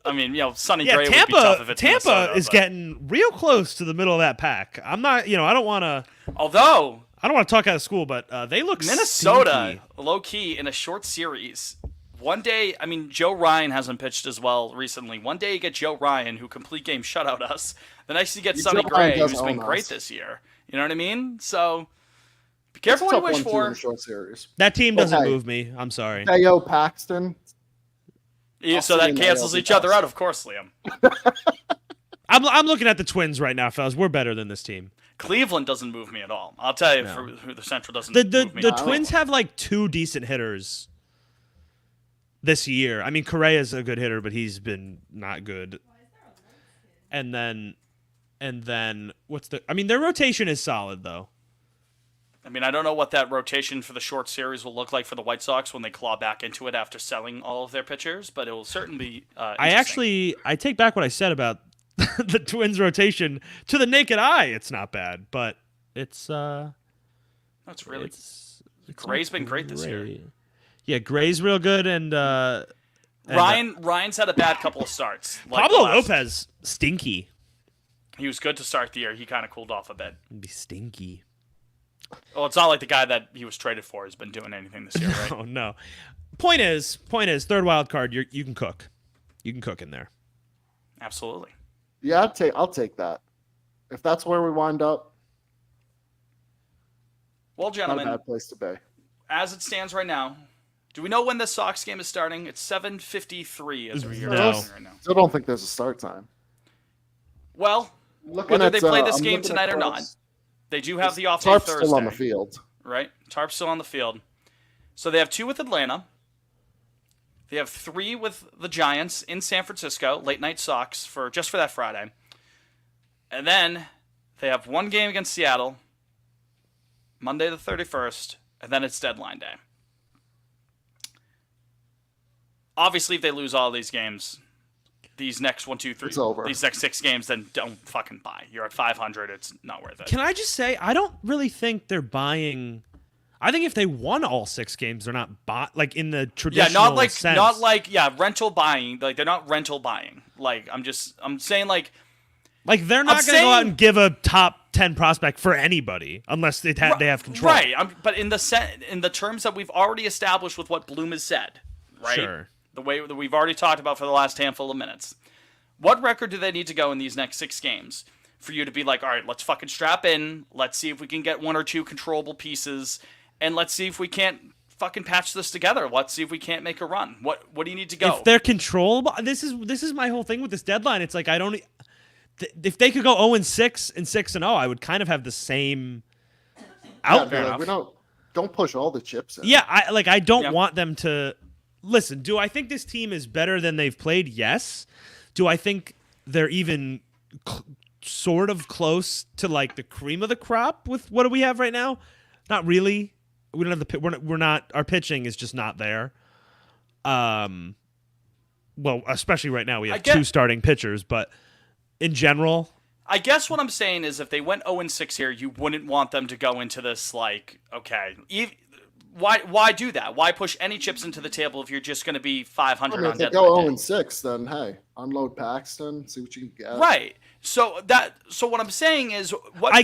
I mean, Sonny Yeah, Gray would be tough if it's Tampa Minnesota, is but- getting real close to the middle of that pack. I'm not, I don't want to Although talk out of school, but they look Minnesota, stinky. low key, in a short series. One day, I mean, Joe Ryan hasn't pitched as well recently. One day you get Joe Ryan, who complete game shutout us. The next you get Joe Sonny Ryan Gray, does who's been own great us. this year. You know what I mean? So be It's a careful what you tough wish 1-2 in for. a short series. That team doesn't Okay. move me. I'm sorry. Teo Paxton. Yeah, I'll so see that you in the cancels ALCS. each other out, of course, Liam. I'm looking at the Twins right now, fellas. We're better than this team. Cleveland doesn't move me at all. I'll tell you No. for who the Central doesn't The move me. the at all. Twins have like 2 decent hitters this year. I mean, Correa's a good hitter, but he's been not good. And then their rotation is solid though. I mean, I don't know what that rotation for the short series will look like for the White Sox when they claw back into it after selling all of their pitchers, but it will certainly be I take back what I said about the Twins rotation. To the naked eye, it's not bad, but it's That's really it's Gray's not been great this year. great. Yeah, Gray's real good, and Ryan's had a bad couple of starts. Like Pablo the last- Lopez stinky. He was good to start the year. He kind of cooled off a bit. It'd be stinky. Well, it's not like the guy that he was traded for has been doing anything this year, right? Oh no. Point is, third wild card, you can cook. You can cook in there. Absolutely. Yeah, I'll take that. If that's where we wind up, Well, not a gentlemen, bad place to be. as it stands right now, do we know when the Sox game is starting? It's 7:53 as we're No. talking right now. Still don't think there's a start time. Well, Looking whether at, they play this I'm game looking tonight at or not, Tarp's- they do have the off day Tarp's Thursday. still on the field. Right? Tarp's still on the field. So they have 2 with Atlanta. They have 3 with the Giants in San Francisco, late night Sox for that Friday. And then they have 1 game against Seattle, Monday the 31st, and then it's deadline day. Obviously, if they lose all these games, these next 1, 2, 3, It's over. these next 6 games, then don't fucking buy. You're at 500. It's not worth it. Can I just say, I don't really think they're buying. I think if they won all 6 games, they're not like in the traditional sense. not like rental buying. Like they're not rental buying. Like I'm saying like they're not going to go out and give a top 10 prospect for anybody unless they have control. Right. But in the terms that we've already established with what Bloom has said, right? Sure. The way that we've already talked about for the last handful of minutes. What record do they need to go in these next 6 games for you to be like, all right, let's fucking strap in. Let's see if we can get 1 or 2 controllable pieces. And let's see if we can't fucking patch this together. Let's see if we can't make a run. What do you need to go? If they're controllable, this is my whole thing with this deadline. It's like I don't. If they could go 0-6 and 6-0, I would kind of have the same outcome. We don't push all the chips in. Yeah, I don't want them to listen. Do I think this team is better than they've played? Yes. Do I think they're even sort of close to like the cream of the crop with what do we have right now? Not really. We don't have we're not our pitching is just not there. Well, especially right now we have 2 starting pitchers, but in general, I guess what I'm saying is if they went 0-6 here, you wouldn't want them to go into this like, okay, why do that? Why push any chips into the table if you're just going to be 500 on if they deadline go day? 0-6, then hey, unload Paxton, see what you can get. Right. So what I'm saying is what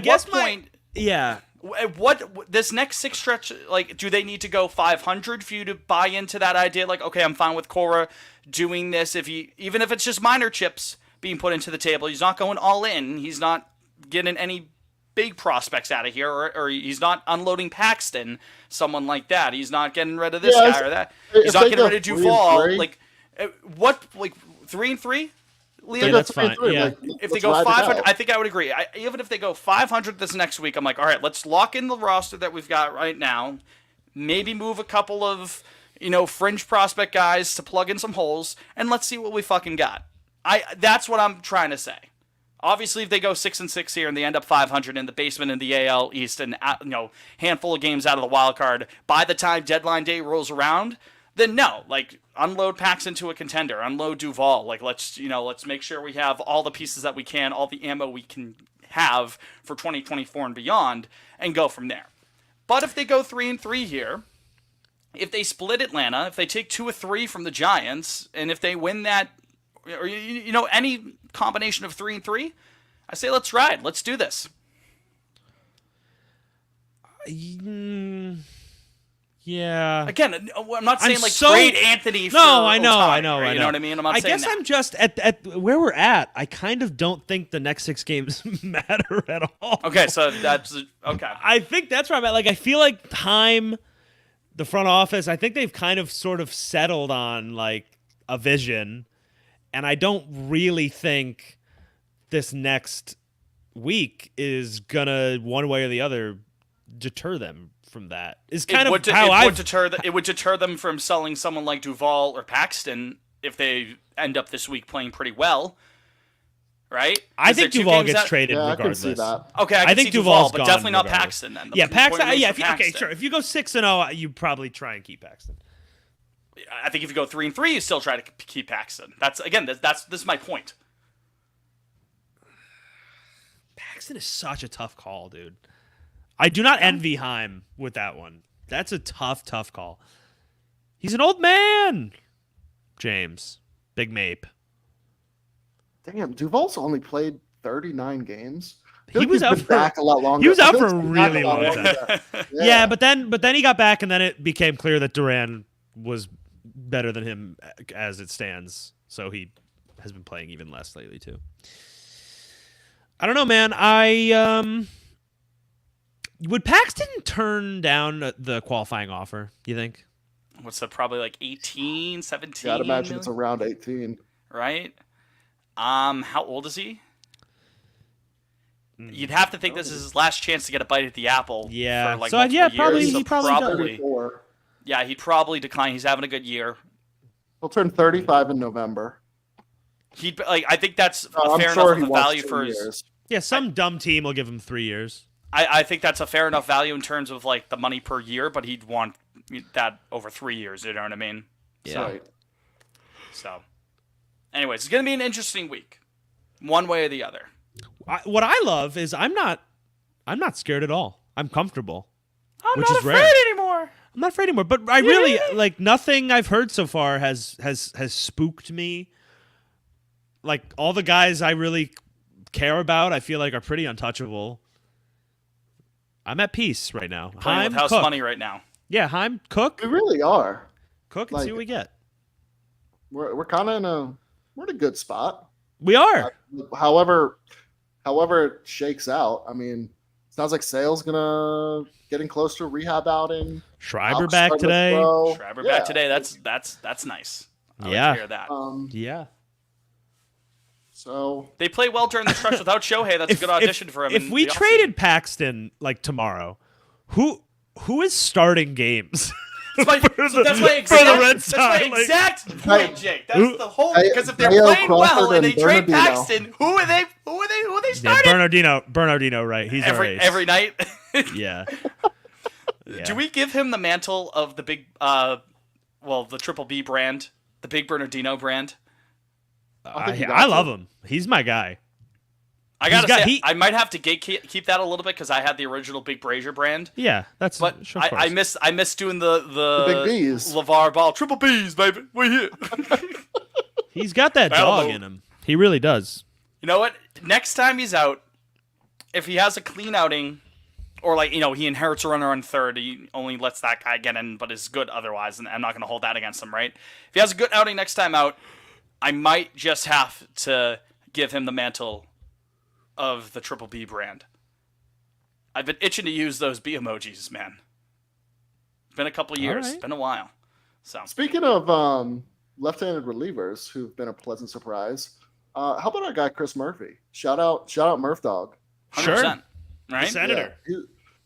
this next 6 stretch, like, do they need to go 500 for you to buy into that idea? Like, okay, I'm fine with Cora doing this even if it's just minor chips being put into the table. He's not going all in. He's not getting any big prospects out of here, or he's not unloading Paxton, someone like that. He's not getting rid of this guy or that. He's not getting rid of Duvall. Like, what? Like 3-3? Yeah, that's fine. Yeah. If they go 500, I think I would agree. Even if they go 500 this next week, I'm like, all right, let's lock in the roster that we've got right now. Maybe move a couple of, fringe prospect guys to plug in some holes, and let's see what we fucking got. That's what I'm trying to say. Obviously, if they go 6-6 here and they end up 500 in the basement in the AL East and handful of games out of the wild card, by the time deadline day rolls around, then no, like unload Paxton to a contender, unload Duvall. Like let's make sure we have all the pieces that we can, all the ammo we can have for 2024 and beyond, and go from there. But if they go 3-3 here, if they split Atlanta, if they take 2 or 3 from the Giants, and if they win that, or any combination of 3-3, I say let's ride. Let's do this. Yeah. Again, I'm not saying trade Anthony. No, I know. You know what I mean? I guess I'm just at where we're at. I kind of don't think the next 6 games matter at all. Okay, so that's okay. I think that's where I'm at. Like, I feel like the front office, I think they've kind of sort of settled on like a vision, and I don't really think this next week is gonna one way or the other deter them from that. Is kind of how it would deter them from selling someone like Duvall or Paxton if they end up this week playing pretty well, right? I think Duvall gets traded regardless. I can see that. Okay, I think Duvall's but gone definitely not regardless. Paxton then. Yeah, Paxton. Yeah, okay, sure. If you go 6-0, you probably try and keep Paxton. I think if you go 3-3, you still try to keep Paxton. This is my point. Paxton is such a tough call, dude. I do not envy Heim with that one. That's a tough call. He's an old man. James. Big Mape. Damn, Duvall's only played 39 games. He was out back a lot longer. He was out for a really long time. Yeah, but then he got back, and then it became clear that Duran was better than him as it stands so he has been playing even less lately too. I don't know, man. Would Paxton turn down the qualifying offer, you think? What's that? Probably like 18, 17 Yeah, I'd imagine million? it's around 18. Right? How old is he? You'd have to think this is his last chance to get a bite at the apple. Yeah. For like So, yeah, multiple years. he probably does. 34. Yeah, he'd probably decline. He's having a good year. He'll turn 35 in November. He'd like. I think that's a I'm fair sure enough he of a wants value 2 for his. years. Yeah, some dumb team will give him 3 years. I think that's a fair enough value in terms of like the money per year, but he'd want that over 3 years. You know what I mean? Yeah. Right. So, anyways, it's gonna be an interesting week, one way or the other. What I love is I'm not scared at all. I'm comfortable. I'm Which not is afraid rare. anymore. I'm not afraid anymore. But I really like nothing I've heard so far has spooked me. Like all the guys I really care about, I feel like are pretty untouchable. I'm at peace right now. Playing with house Cook. money right now. Yeah, Heim, Cook, We really are. and like- see what we get. We're kind of we're in a good spot. We are. However it shakes out, I mean, sounds like Sale's gonna getting close to a rehab outing. Schreiber Alex back starting to today. throw. Schreiber Yeah. back today. That's nice. I like Yeah. to hear that. Yeah. So They play well during the stretch without Shohei. That's a good audition for him. If in we the offseason. traded Paxton like tomorrow, who is starting games? That's my Red exact Sox, point, Hey, Jake. That's the whole hey, because if they're Mayo, playing well Crawford, and they and trade Bernardino. Paxton, who are they Yeah, starting? Bernardino, right? He's our ace. every night. Yeah. Yeah. Do we give him the mantle of the big the Triple B brand, the Big Bernardino brand? I love him. He's my guy. I gotta got- say, he- I might have to keep that a little bit because I had the original Big Brazier brand. Yeah, that's. But sure, of I course. miss doing the The big Bs. LeVar Ball Triple B's, baby. We're here. He's got that Battle dog mode. in him. He really does. You know what? Next time he's out, if he has a clean outing, or like he inherits a runner on third, he only lets that guy get in, but is good otherwise, and I'm not going to hold that against him, right? If he has a good outing next time out, I might just have to give him the mantle of the Triple B brand. I've been itching to use those B emojis, man. It's been a couple of years. right. It's been a while. So speaking of left-handed relievers who've been a pleasant surprise, how about our guy Chris Murphy? Shout out Murph Dog. 100%. Sure. Right? The Senator. Yeah,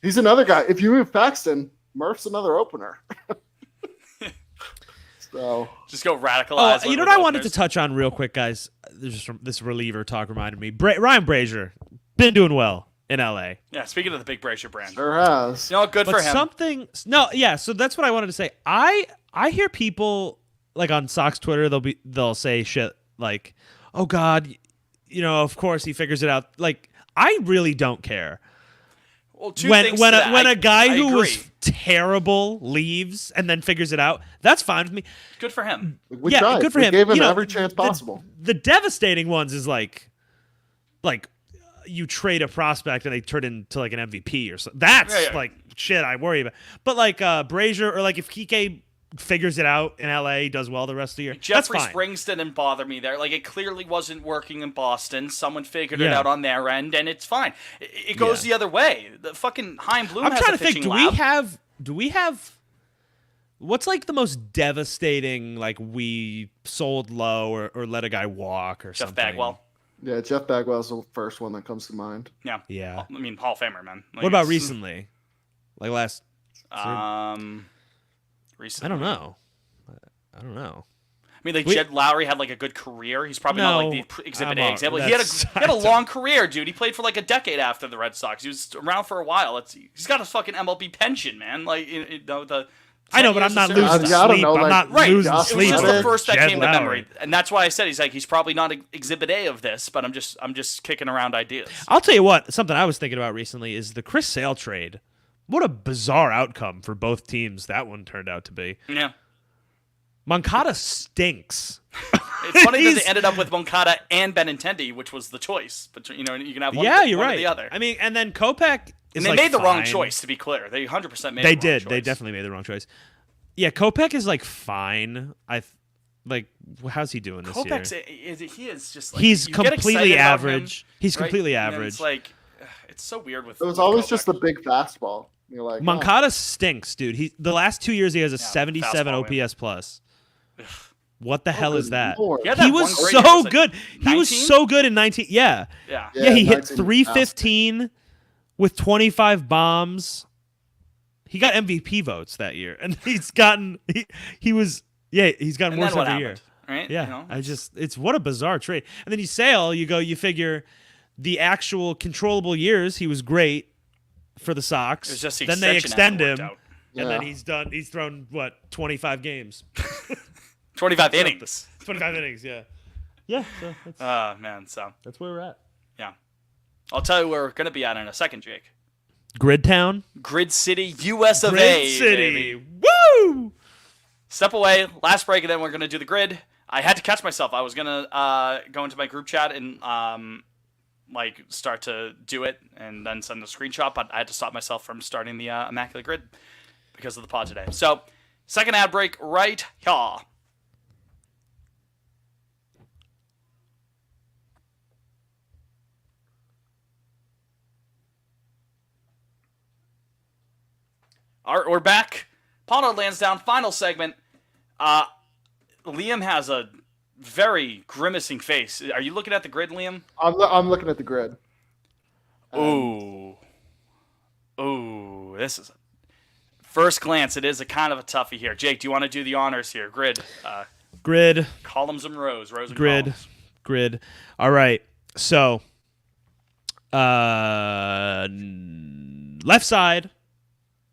he's another guy. If you move Paxton, Murph's another opener. So Just go radicalize. Oh, you know what I wanted to touch on real quick, guys? This reliever talk reminded me. Ryan Brazier been doing well in LA. Yeah, speaking of the Big Brazier brand. sure has. You know, good But for him. so that's what I wanted to say. I hear people like on Sox Twitter, they'll say shit like, "Oh God, of course he figures it out." Like I really don't care. Well, two when things when to a, that. when a guy I who agree. was terrible leaves and then figures it out, that's fine with me. Good for him. We Yeah, tried. good for We him. gave him You know, every chance possible. The devastating ones is like you trade a prospect and they turn into like an MVP or something. That's Yeah. like shit I worry about. But like Brazier or like if Kike figures it out in LA, does well the rest of the year, Jeffrey that's fine. Springs didn't bother me there. Like, it clearly wasn't working in Boston. Someone figured it Yeah. out on their end, and it's fine. It goes Yeah. the other way. The fucking Heim Bloom I'm has trying a to think. pitching lab. Do we have? What's like the most devastating? Like we sold low or let a guy walk or Jeff something. Bagwell. Yeah, Jeff Bagwell's the first one that comes to mind. Yeah. Yeah. I mean, Hall of Famer, man. Like, What about it's- recently? Like last? Recently. I don't know. I don't know. I mean, like, Jed Lowry had, like, a good career. He's probably not, like, the Exhibit A example. He had a long career, dude. He played for, like, a decade after the Red Sox. He was around for a while. He's got a fucking MLB pension, man. Like, the... I know, but I'm not losing I don't sleep. know, I'm like, not Right, losing it was sleep. just over the first that Jed came to Lowry. memory, and that's why I said he's probably not Exhibit A of this, but I'm just kicking around ideas. I'll tell you what. Something I was thinking about recently is the Chris Sale trade. What a bizarre outcome for both teams that one turned out to be. Yeah, Moncada stinks. it's funny that He's- they ended up with Moncada and Benintendi, which was the choice. But you can have one. Yeah, of the, you're one right. Or the other. I mean, and then Kopech is And they like, made the wrong fine. choice. To be clear, they 100% made. They the wrong did. Choice. They definitely made the wrong choice. Yeah, Kopech is like fine. Like, how's he doing this year? Kopech, he is just like He's you get completely excited about average. him, He's right? completely And then average. it's like it's so weird with. It was with always Kopech. just the big fastball. You're like, Moncada stinks, dude. The last 2 years he has a 77 fastball OPS plus. What the oh, hell is good that? Lord. Yeah, He that was one great year so was, like, good. He was 19? so good in 19. Yeah. Yeah. Yeah, he hit 19 315 with 25 bombs. He got MVP votes that year, and he's gotten he's gotten And more then what every year. happened? Right? Yeah, You know, it's what a bizarre trade. And then you figure the actual controllable years he was great for the Sox. it was just the then they extension extend hasn't him, worked out. and then Yeah. he's done. He's thrown what 25 games, 25 innings. 25 innings. Yeah, yeah. So that's, Man, so that's where we're at. yeah. I'll tell you where we're gonna be at in a second, Jake. Grid Town, Grid City, US of Grid A. City. Baby. Woo! Step away, last break, and then we're gonna do the grid. I had to catch myself. I was gonna go into my group chat and like start to do it and then send a screenshot, but I had to stop myself from starting the Immaculate Grid because of the pod today. So, second ad break right here. All right, we're back. Pod on Lansdowne, final segment. Liam has a very grimacing face. Are you looking at the grid, Liam? I'm looking at the grid. Ooh. This is first glance. It is a kind of a toughie here. Jake, do you want to do the honors here? Grid, Grid. columns and rows and Grid. columns. Grid. All right. So, left side.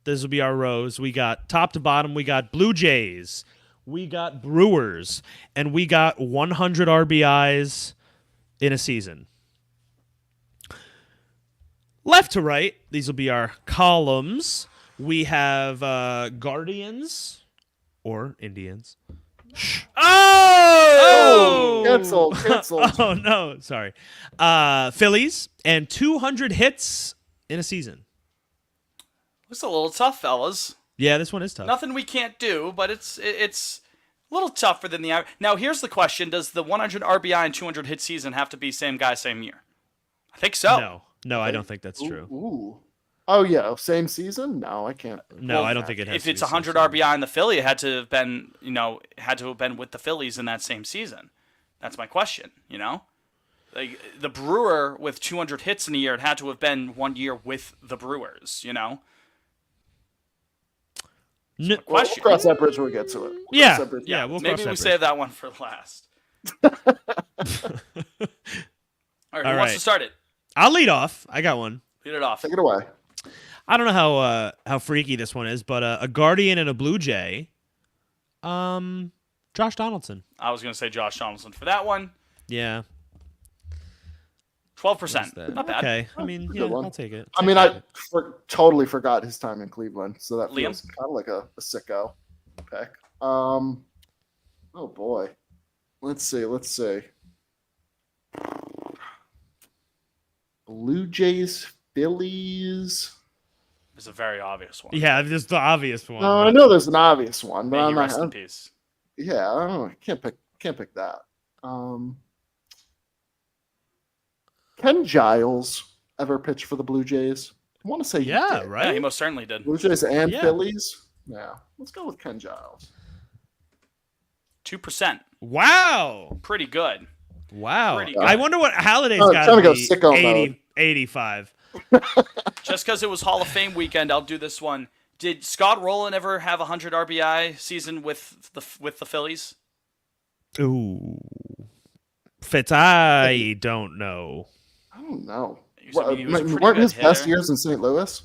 This will be our rows. We got top to bottom. We got Blue Jays. We got Brewers. And we got 100 RBIs in a season. Left to right, these will be our columns. We have Guardians or Indians. Oh! Cancelled. Oh, no. Sorry. Phillies and 200 hits in a season. It's a little tough, fellas. Yeah, this one is tough. Nothing we can't do, but it's a little tougher than the average. Now, here's the question: does the 100 RBI and 200 hit season have to be same guy, same year? I think so. No, I don't think that's true. Ooh. Oh yeah, same season? No, I can't. No, Well, I don't think it has If to it's be 100 same RBI in the Philly, it had to have been, with the Phillies in that same season. That's my question. Like the Brewer with 200 hits in a year, it had to have been 1 year with the Brewers. season. We'll Question. cross that bridge when we get to it. Yeah. Cross that bridge. Yeah, we'll Maybe cross we that save that one for last. All right, who wants right. to start it? I'll lead off. I got one. Lead it off. Take it away. I don't know how freaky this one is, but a Guardian and a Blue Jay. Josh Donaldson. I was going to say Josh Donaldson for that one. Yeah. 12%. Not bad. Okay. I mean, That's a yeah, good one. I'll take it. I mean, I totally forgot his time in Cleveland, so that Liam? feels kind of like a sicko pick. Oh boy, let's see. Blue Jays, Phillies. It's a very obvious one. Yeah, this is the obvious one. No, I but- know there's an obvious one, but May I'm he not. rest in peace. Yeah, I don't know. I can't pick that. Ken Giles ever pitch for the Blue Jays? I want to say he Yeah, did. right. Yeah, he most certainly did. Blue Jays and Yeah. Phillies. Yeah, let's go with Ken Giles. 2%. Wow. Pretty good. Wow. Pretty good. I wonder what Halliday's Oh, got trying to to go be sicko 80, 85. Just because it was Hall of Fame weekend, I'll do this one. Did Scott Rowland ever have a 100 RBI season with the Phillies? Ooh. Fitz, I don't know. I don't know. He was a pretty Weren't good his best hitter. years in St. Louis?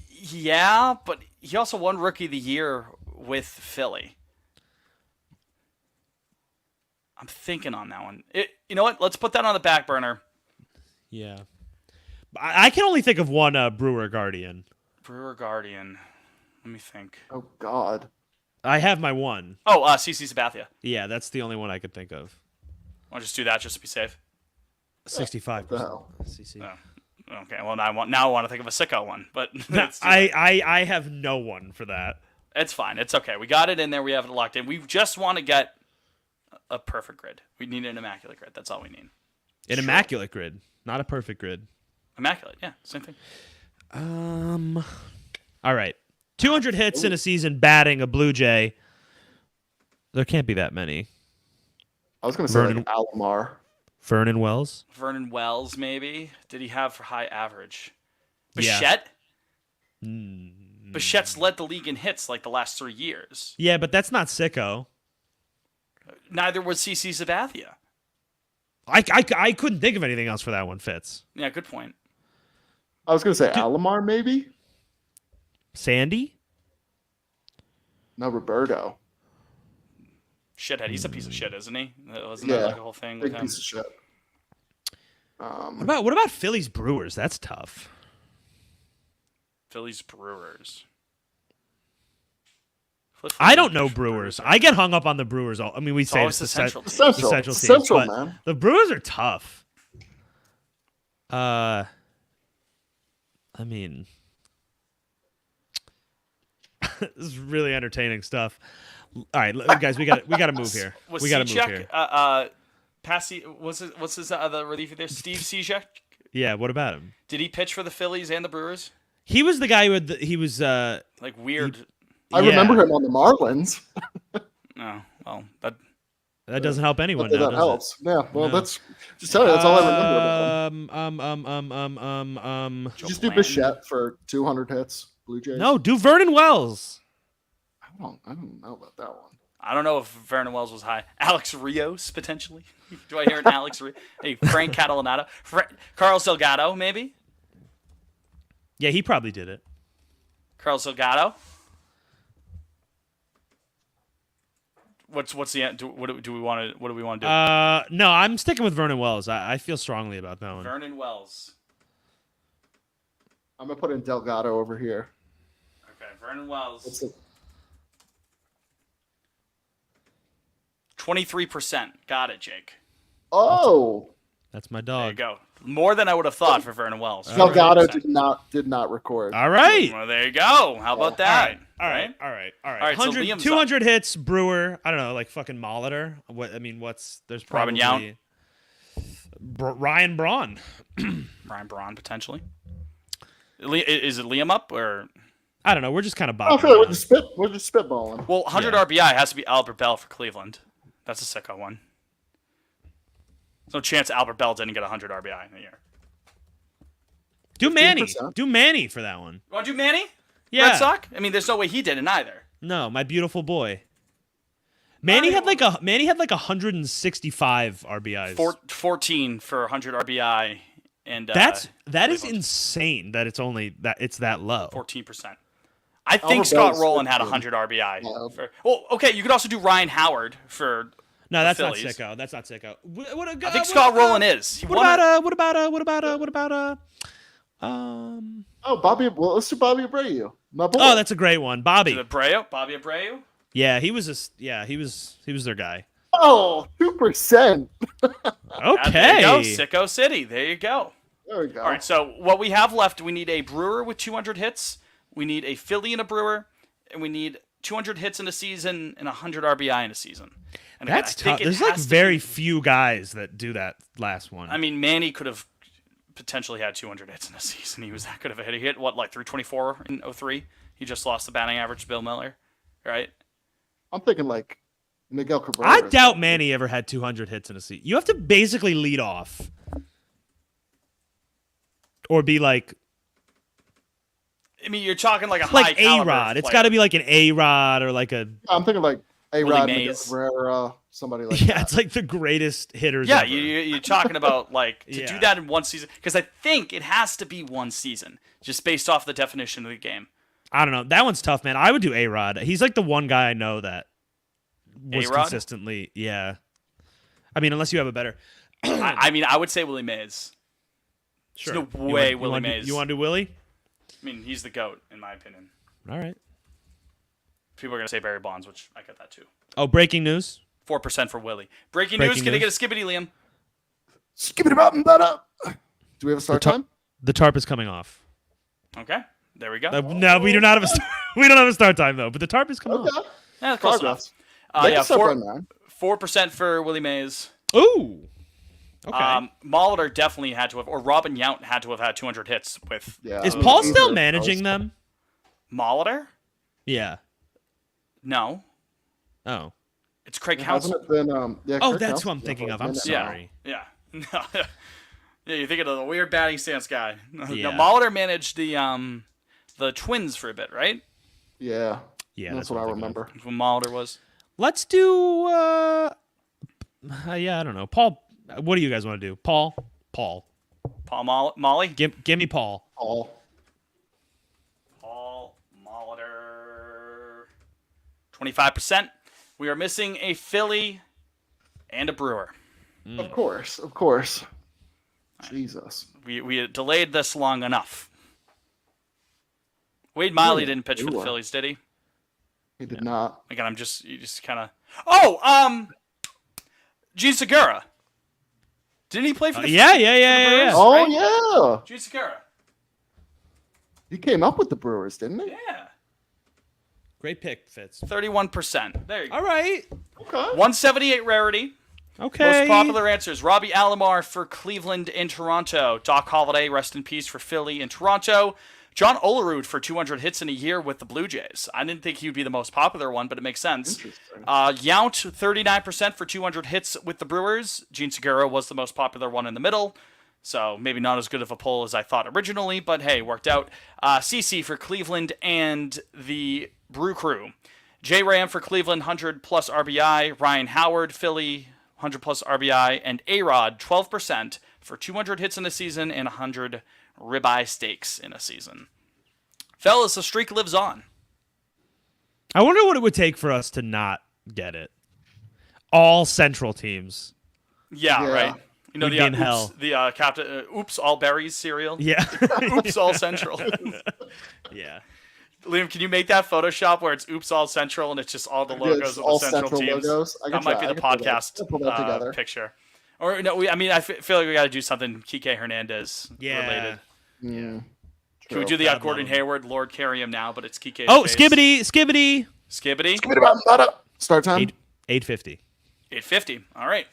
Yeah, but he also won Rookie of the Year with Philly. I'm thinking on that one. You know what? Let's put that on the back burner. Yeah. I can only think of one Brewer Guardian. Brewer Guardian. Let me think. Oh God. I have my one. Oh, CC Sabathia. Yeah, that's the only one I could think of. I'll just do that just to be safe. 65%. the hell? CC. Oh. Okay, well now I want to think of a sicko one, but I have no one for that. it's fine. It's okay. We got it in there. We have it locked in. We just want to get a perfect grid. We need an immaculate grid. That's all we need. An immaculate grid, not a perfect grid. Immaculate, yeah, same thing. All right. 200 hits in a season batting a Blue Jay. There can't be that many. I was going to say like Alomar. Vernon Wells? Vernon Wells, maybe. Did he have for high average? Yeah. Bichette? Bichette's led the league in hits like the last 3 years. Yeah, but that's not sicko. Neither was CC Sabathia. I couldn't think of anything else for that one, Fitz. Yeah, good point. I was going to say Alomar, maybe? Sandy? No, Roberto. Shithead. He's a piece of shit, isn't he? Wasn't that like a whole thing with Big him? piece of shit. What about Phillies Brewers? That's tough. Phillies Brewers. I don't know Brewers. I get hung up on the Brewers. I mean, we say always it's the central team. Central. teams, Central, but man. the Brewers are tough. I mean, this is really entertaining stuff. All right, guys, we got to move here. We got to move here. What's his other reliever there? Steve Cishek? Yeah, what about him? Did he pitch for the Phillies and the Brewers? He was the guy he was Like weird. I remember him on the Marlins. No, well, that doesn't help anyone. That Now, does helps. it? Yeah, well, No. that's just tell you. That's all I remember about him. Just do Bichette for 200 hits. Blue Jays. No, do Vernon Wells. I don't know about that one. I don't know if Vernon Wells was high. Alex Rios, potentially. Do I hear an Alex Rios? Hey, Frank Catalanato. Carlos Delgado, maybe? Yeah, he probably did it. Carlos Delgado? What's the end? What do we want to do? No, I'm sticking with Vernon Wells. I feel strongly about that one. Vernon Wells. I'm going to put in Delgado over here. Okay, Vernon Wells. What's the... 23%. Got it, Jake. Oh. That's my There you dog. go. More than I would have thought for Vernon Wells. Delgado 23%. did not record. All right. Well, there you go. How about that? All right. right, so 100, Liam's 200 hits, Brewer. I don't know, like fucking Molitor. There's Robin probably Ryan Braun. Ryan Braun, potentially. Is it Liam up or? I don't know. We're just kind of I bopping. feel like around. we're just spitballing. Well, 100 RBI has to be Albert Bell for Cleveland. That's a sicko one. There's no chance Albert Bell didn't get 100 RBI in a year. Do Manny. 15%. Do Manny for that one. You want to do Manny? Yeah. Red Sox? I mean, there's no way he did it either. No, my beautiful boy. Manny had like 165 RBIs. 14 for 100 RBI, and that is Cleveland. insane that it's that low. 14%. I think Albert Scott Bell's Rowland had 15. 100 RBI. Yeah. Well, okay, you could also do Ryan Howard for. No, that's not Phillies. sicko. That's not sicko. I think Scott Rowland is. What about Oh, Bobby. Well, let's do Bobby Abreu. My boy. Oh, that's a great one, Bobby. Bobby Abreu. Yeah, he was their guy. Oh, 2%. Okay. There you go, Sicko City. There you go. There we go. All right, so what we have left, we need a Brewer with 200 hits, we need a Philly and a Brewer, and we need 200 hits in a season and 100 RBI in a season. And again, That's I think tough. it There's like has to very be- few guys that do that last one. I mean, Manny could have potentially had 200 hits in a season. He was that good of a hit. He hit, what, like 324 in 03? He just lost the batting average to Bill Miller, right? I'm thinking like Miguel Cabrera. I doubt Manny ever had 200 hits in a season. You have to basically lead off. Or be like I mean, you're talking like a high caliber A-Rod. It's player. got to be like an A-Rod or like a I'm thinking like A-Rod, Miguel Mays. Cabrera, somebody like yeah, that. it's like the greatest hitters. Yeah, ever. you're talking about like to Yeah. do that in one season because I think it has to be one season just based off the definition of the game. I don't know. That one's tough, man. I would do A-Rod. He's like the one guy I know that was A-Rod? consistently. Yeah. I mean, unless you have a better. I mean, I would say Willie Mays. Sure. no way you Willie want, Mays. You want to do Willie? I mean, he's the GOAT in my opinion. All right. People are gonna say Barry Bonds, which I get that too. Oh, breaking news. 4% for Willie. Breaking Breaking news. Gonna news. get a skibbity, Liam. Skip it about and that up. Do we have a start time? The tarp is coming off. Okay, there we go. No, we do not have a we don't have a start time though. But the tarp is coming Okay. off. Yeah, close enough. Progress. Make Yeah, us up right now. 4% for Willie Mays. Ooh. Okay. Molitor definitely had to have, or Robin Yount had to have had 200 hits with Is Paul still managing them? Molitor? Yeah. No. Oh. It's Craig Hasn't Counsell. it been, Oh, that's who I'm thinking of. I'm sorry. Yeah. Yeah, you're thinking of the weird batting stance guy. Yeah. No, Molitor managed the Twins for a bit, right? Yeah. Yeah, That's what I I'm thinking of. That's remember. when Molitor was. Let's do. Yeah, I don't know. Paul, what do you guys want to do? Paul. Paul Molly? Give me Paul. All. Paul Molitor. 25%. We are missing a Philly and a Brewer. Of course. Jesus. We delayed this long enough. Wade Miley Yeah, didn't pitch for the Brewer. Phillies, did he? He did not. Again, you just kind of. Oh, Gene Segura. Didn't he play for the Yeah. Brewers? Oh, Right? yeah. Gene Segura. He came up with the Brewers, didn't he? Yeah. Great pick, Fitz. 31%. There you go. All right. Okay. 178 rarity. Okay. Most popular answers: Robbie Alomar for Cleveland and Toronto. Doc Holliday, rest in peace, for Philly and Toronto. John Olerud for 200 hits in a year with the Blue Jays. I didn't think he would be the most popular one, but it makes sense. Interesting. Yount, 39% for 200 hits with the Brewers. Gene Segura was the most popular one in the middle. So maybe not as good of a poll as I thought originally, but hey, worked out. CC for Cleveland and the Brew Crew. J Ram for Cleveland, 100-plus RBI. Ryan Howard, Philly, 100-plus RBI. And A-Rod, 12% for 200 hits in a season and 100 ribeye steaks in a season. Fellas, the streak lives on. I wonder what it would take for us to not get it. All Central teams. Yeah. Right. You know, We'd be in hell. the Captain Oops All Berries cereal. Yeah. Oops All Central. Yeah. Liam, can you make that Photoshop where it's Oops All Central and it's just all the logos of the all Central teams? logos. That might be the podcast Pull that together. picture. Or no, I feel like we got to do something Kike Hernandez related. Yeah. Can we do the God Gordon love him. Hayward, Lord carry him now, but it's Kike's Oh, face. Skibbity. Skibbity. Start time? 8:50. 850. All right.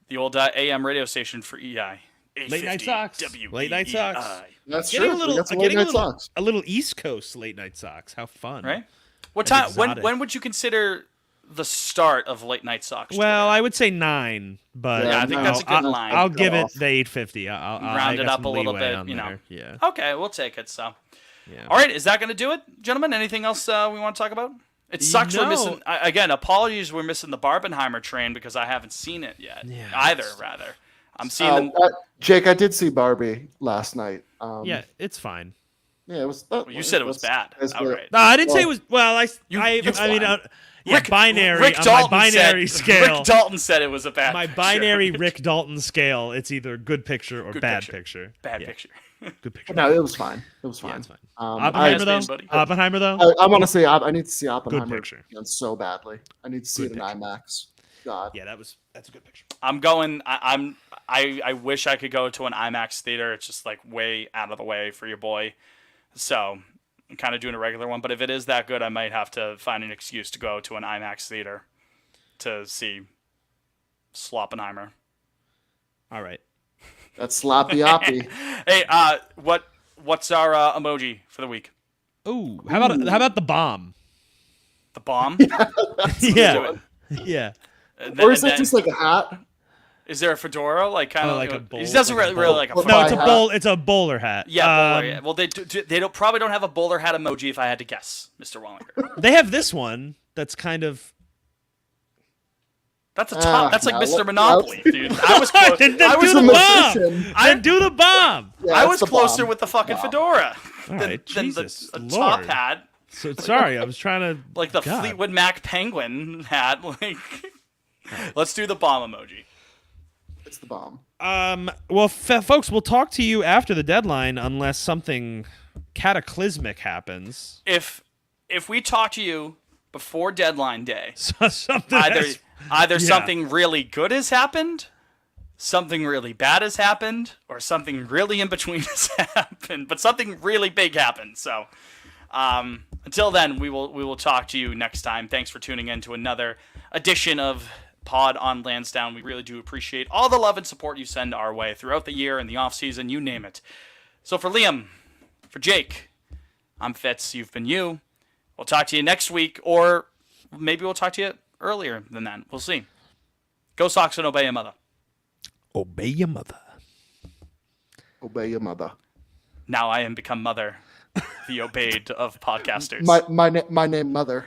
The old AM radio station for EI. Late Night Sox. Late Night Sox. That's Getting true. a little, We got some getting late night Sox. a little East Coast late night Sox. How fun! Right? What That's time? exotic. When would you consider the start of Late Night Sox? Well, I would say 9, but Yeah, I think that's a good I'll, line. I'll Cut give it off. the 8:50. I'll Round I it got up some a little leeway bit, on you know. there. Yeah. Okay, we'll take it. So, Yeah. all right, is that going to do it, gentlemen? Anything else we want to talk about? It sucks we're No. missing. Again, apologies, we're missing the Barbenheimer train because I haven't seen it yet. Yeah, Either, it's- rather. I'm seeing them. Jake, I did see Barbie last night. Yeah, it's fine. Yeah, it was. You said it was bad. Outright. No, I didn't say it Well, was. Well, I you- mean, Rick- binary Rick on Dalton my binary said, scale. Rick Dalton said it was a bad My picture. binary Rick Dalton scale. It's either good picture or Good bad picture. picture. Bad Yeah, picture. Good picture. No, it was fine. It was fine. Yeah, it's fine. I, Oppenheimer though. buddy. I want to say I need to see Oppenheimer picture. again so badly. I need to see Good it in IMAX. God. Yeah, that's a good picture. I'm going. I wish I could go to an IMAX theater. It's just like way out of the way for your boy. So I'm kind of doing a regular one. But if it is that good, I might have to find an excuse to go to an IMAX theater to see Sloppenheimer. All right. That's sloppy oppy. Hey, what's our emoji for the week? Ooh, how about the bomb? The bomb. Yeah. Yeah. Or is that just like a hat? Is there a fedora, like kind Oh, of like a bowl- He doesn't like a really bowl- like a. Well, No, it's a hat. bowl. It's a bowler hat. Yeah, bowler, yeah. Well, they probably don't have a bowler hat emoji. If I had to guess, Mr. Wallinger. They have this one that's kind of. That's a top. That's like no, Mr. let- Monopoly, dude. I was close. Then I do was the a bomb. magician. Then do the bomb. Yeah, I it's was the closer bomb. with the fucking Wow. fedora All than, right, than Jesus the Lord. top hat, So sorry, I was trying to like the God. Fleetwood Mac penguin hat. Like, let's do the bomb emoji. It's the bomb. Well, folks, we'll talk to you after the deadline unless something cataclysmic happens. If we talk to you before deadline day, So something either has- something really good has happened, something really bad has happened, or something really in between has happened. But something really big happened. So until then, we will talk to you next time. Thanks for tuning in to another edition of pod on Lansdowne. We really do appreciate all the love and support you send our way throughout the year and the off season, you name it. So for Liam, for Jake, I'm Fitz. You've been you. We'll talk to you next week, or maybe we'll talk to you earlier than that. We'll see. Go Sox and obey your mother. Obey your mother. Obey your mother. Now I am become mother, the obeyed of podcasters. My name, mother.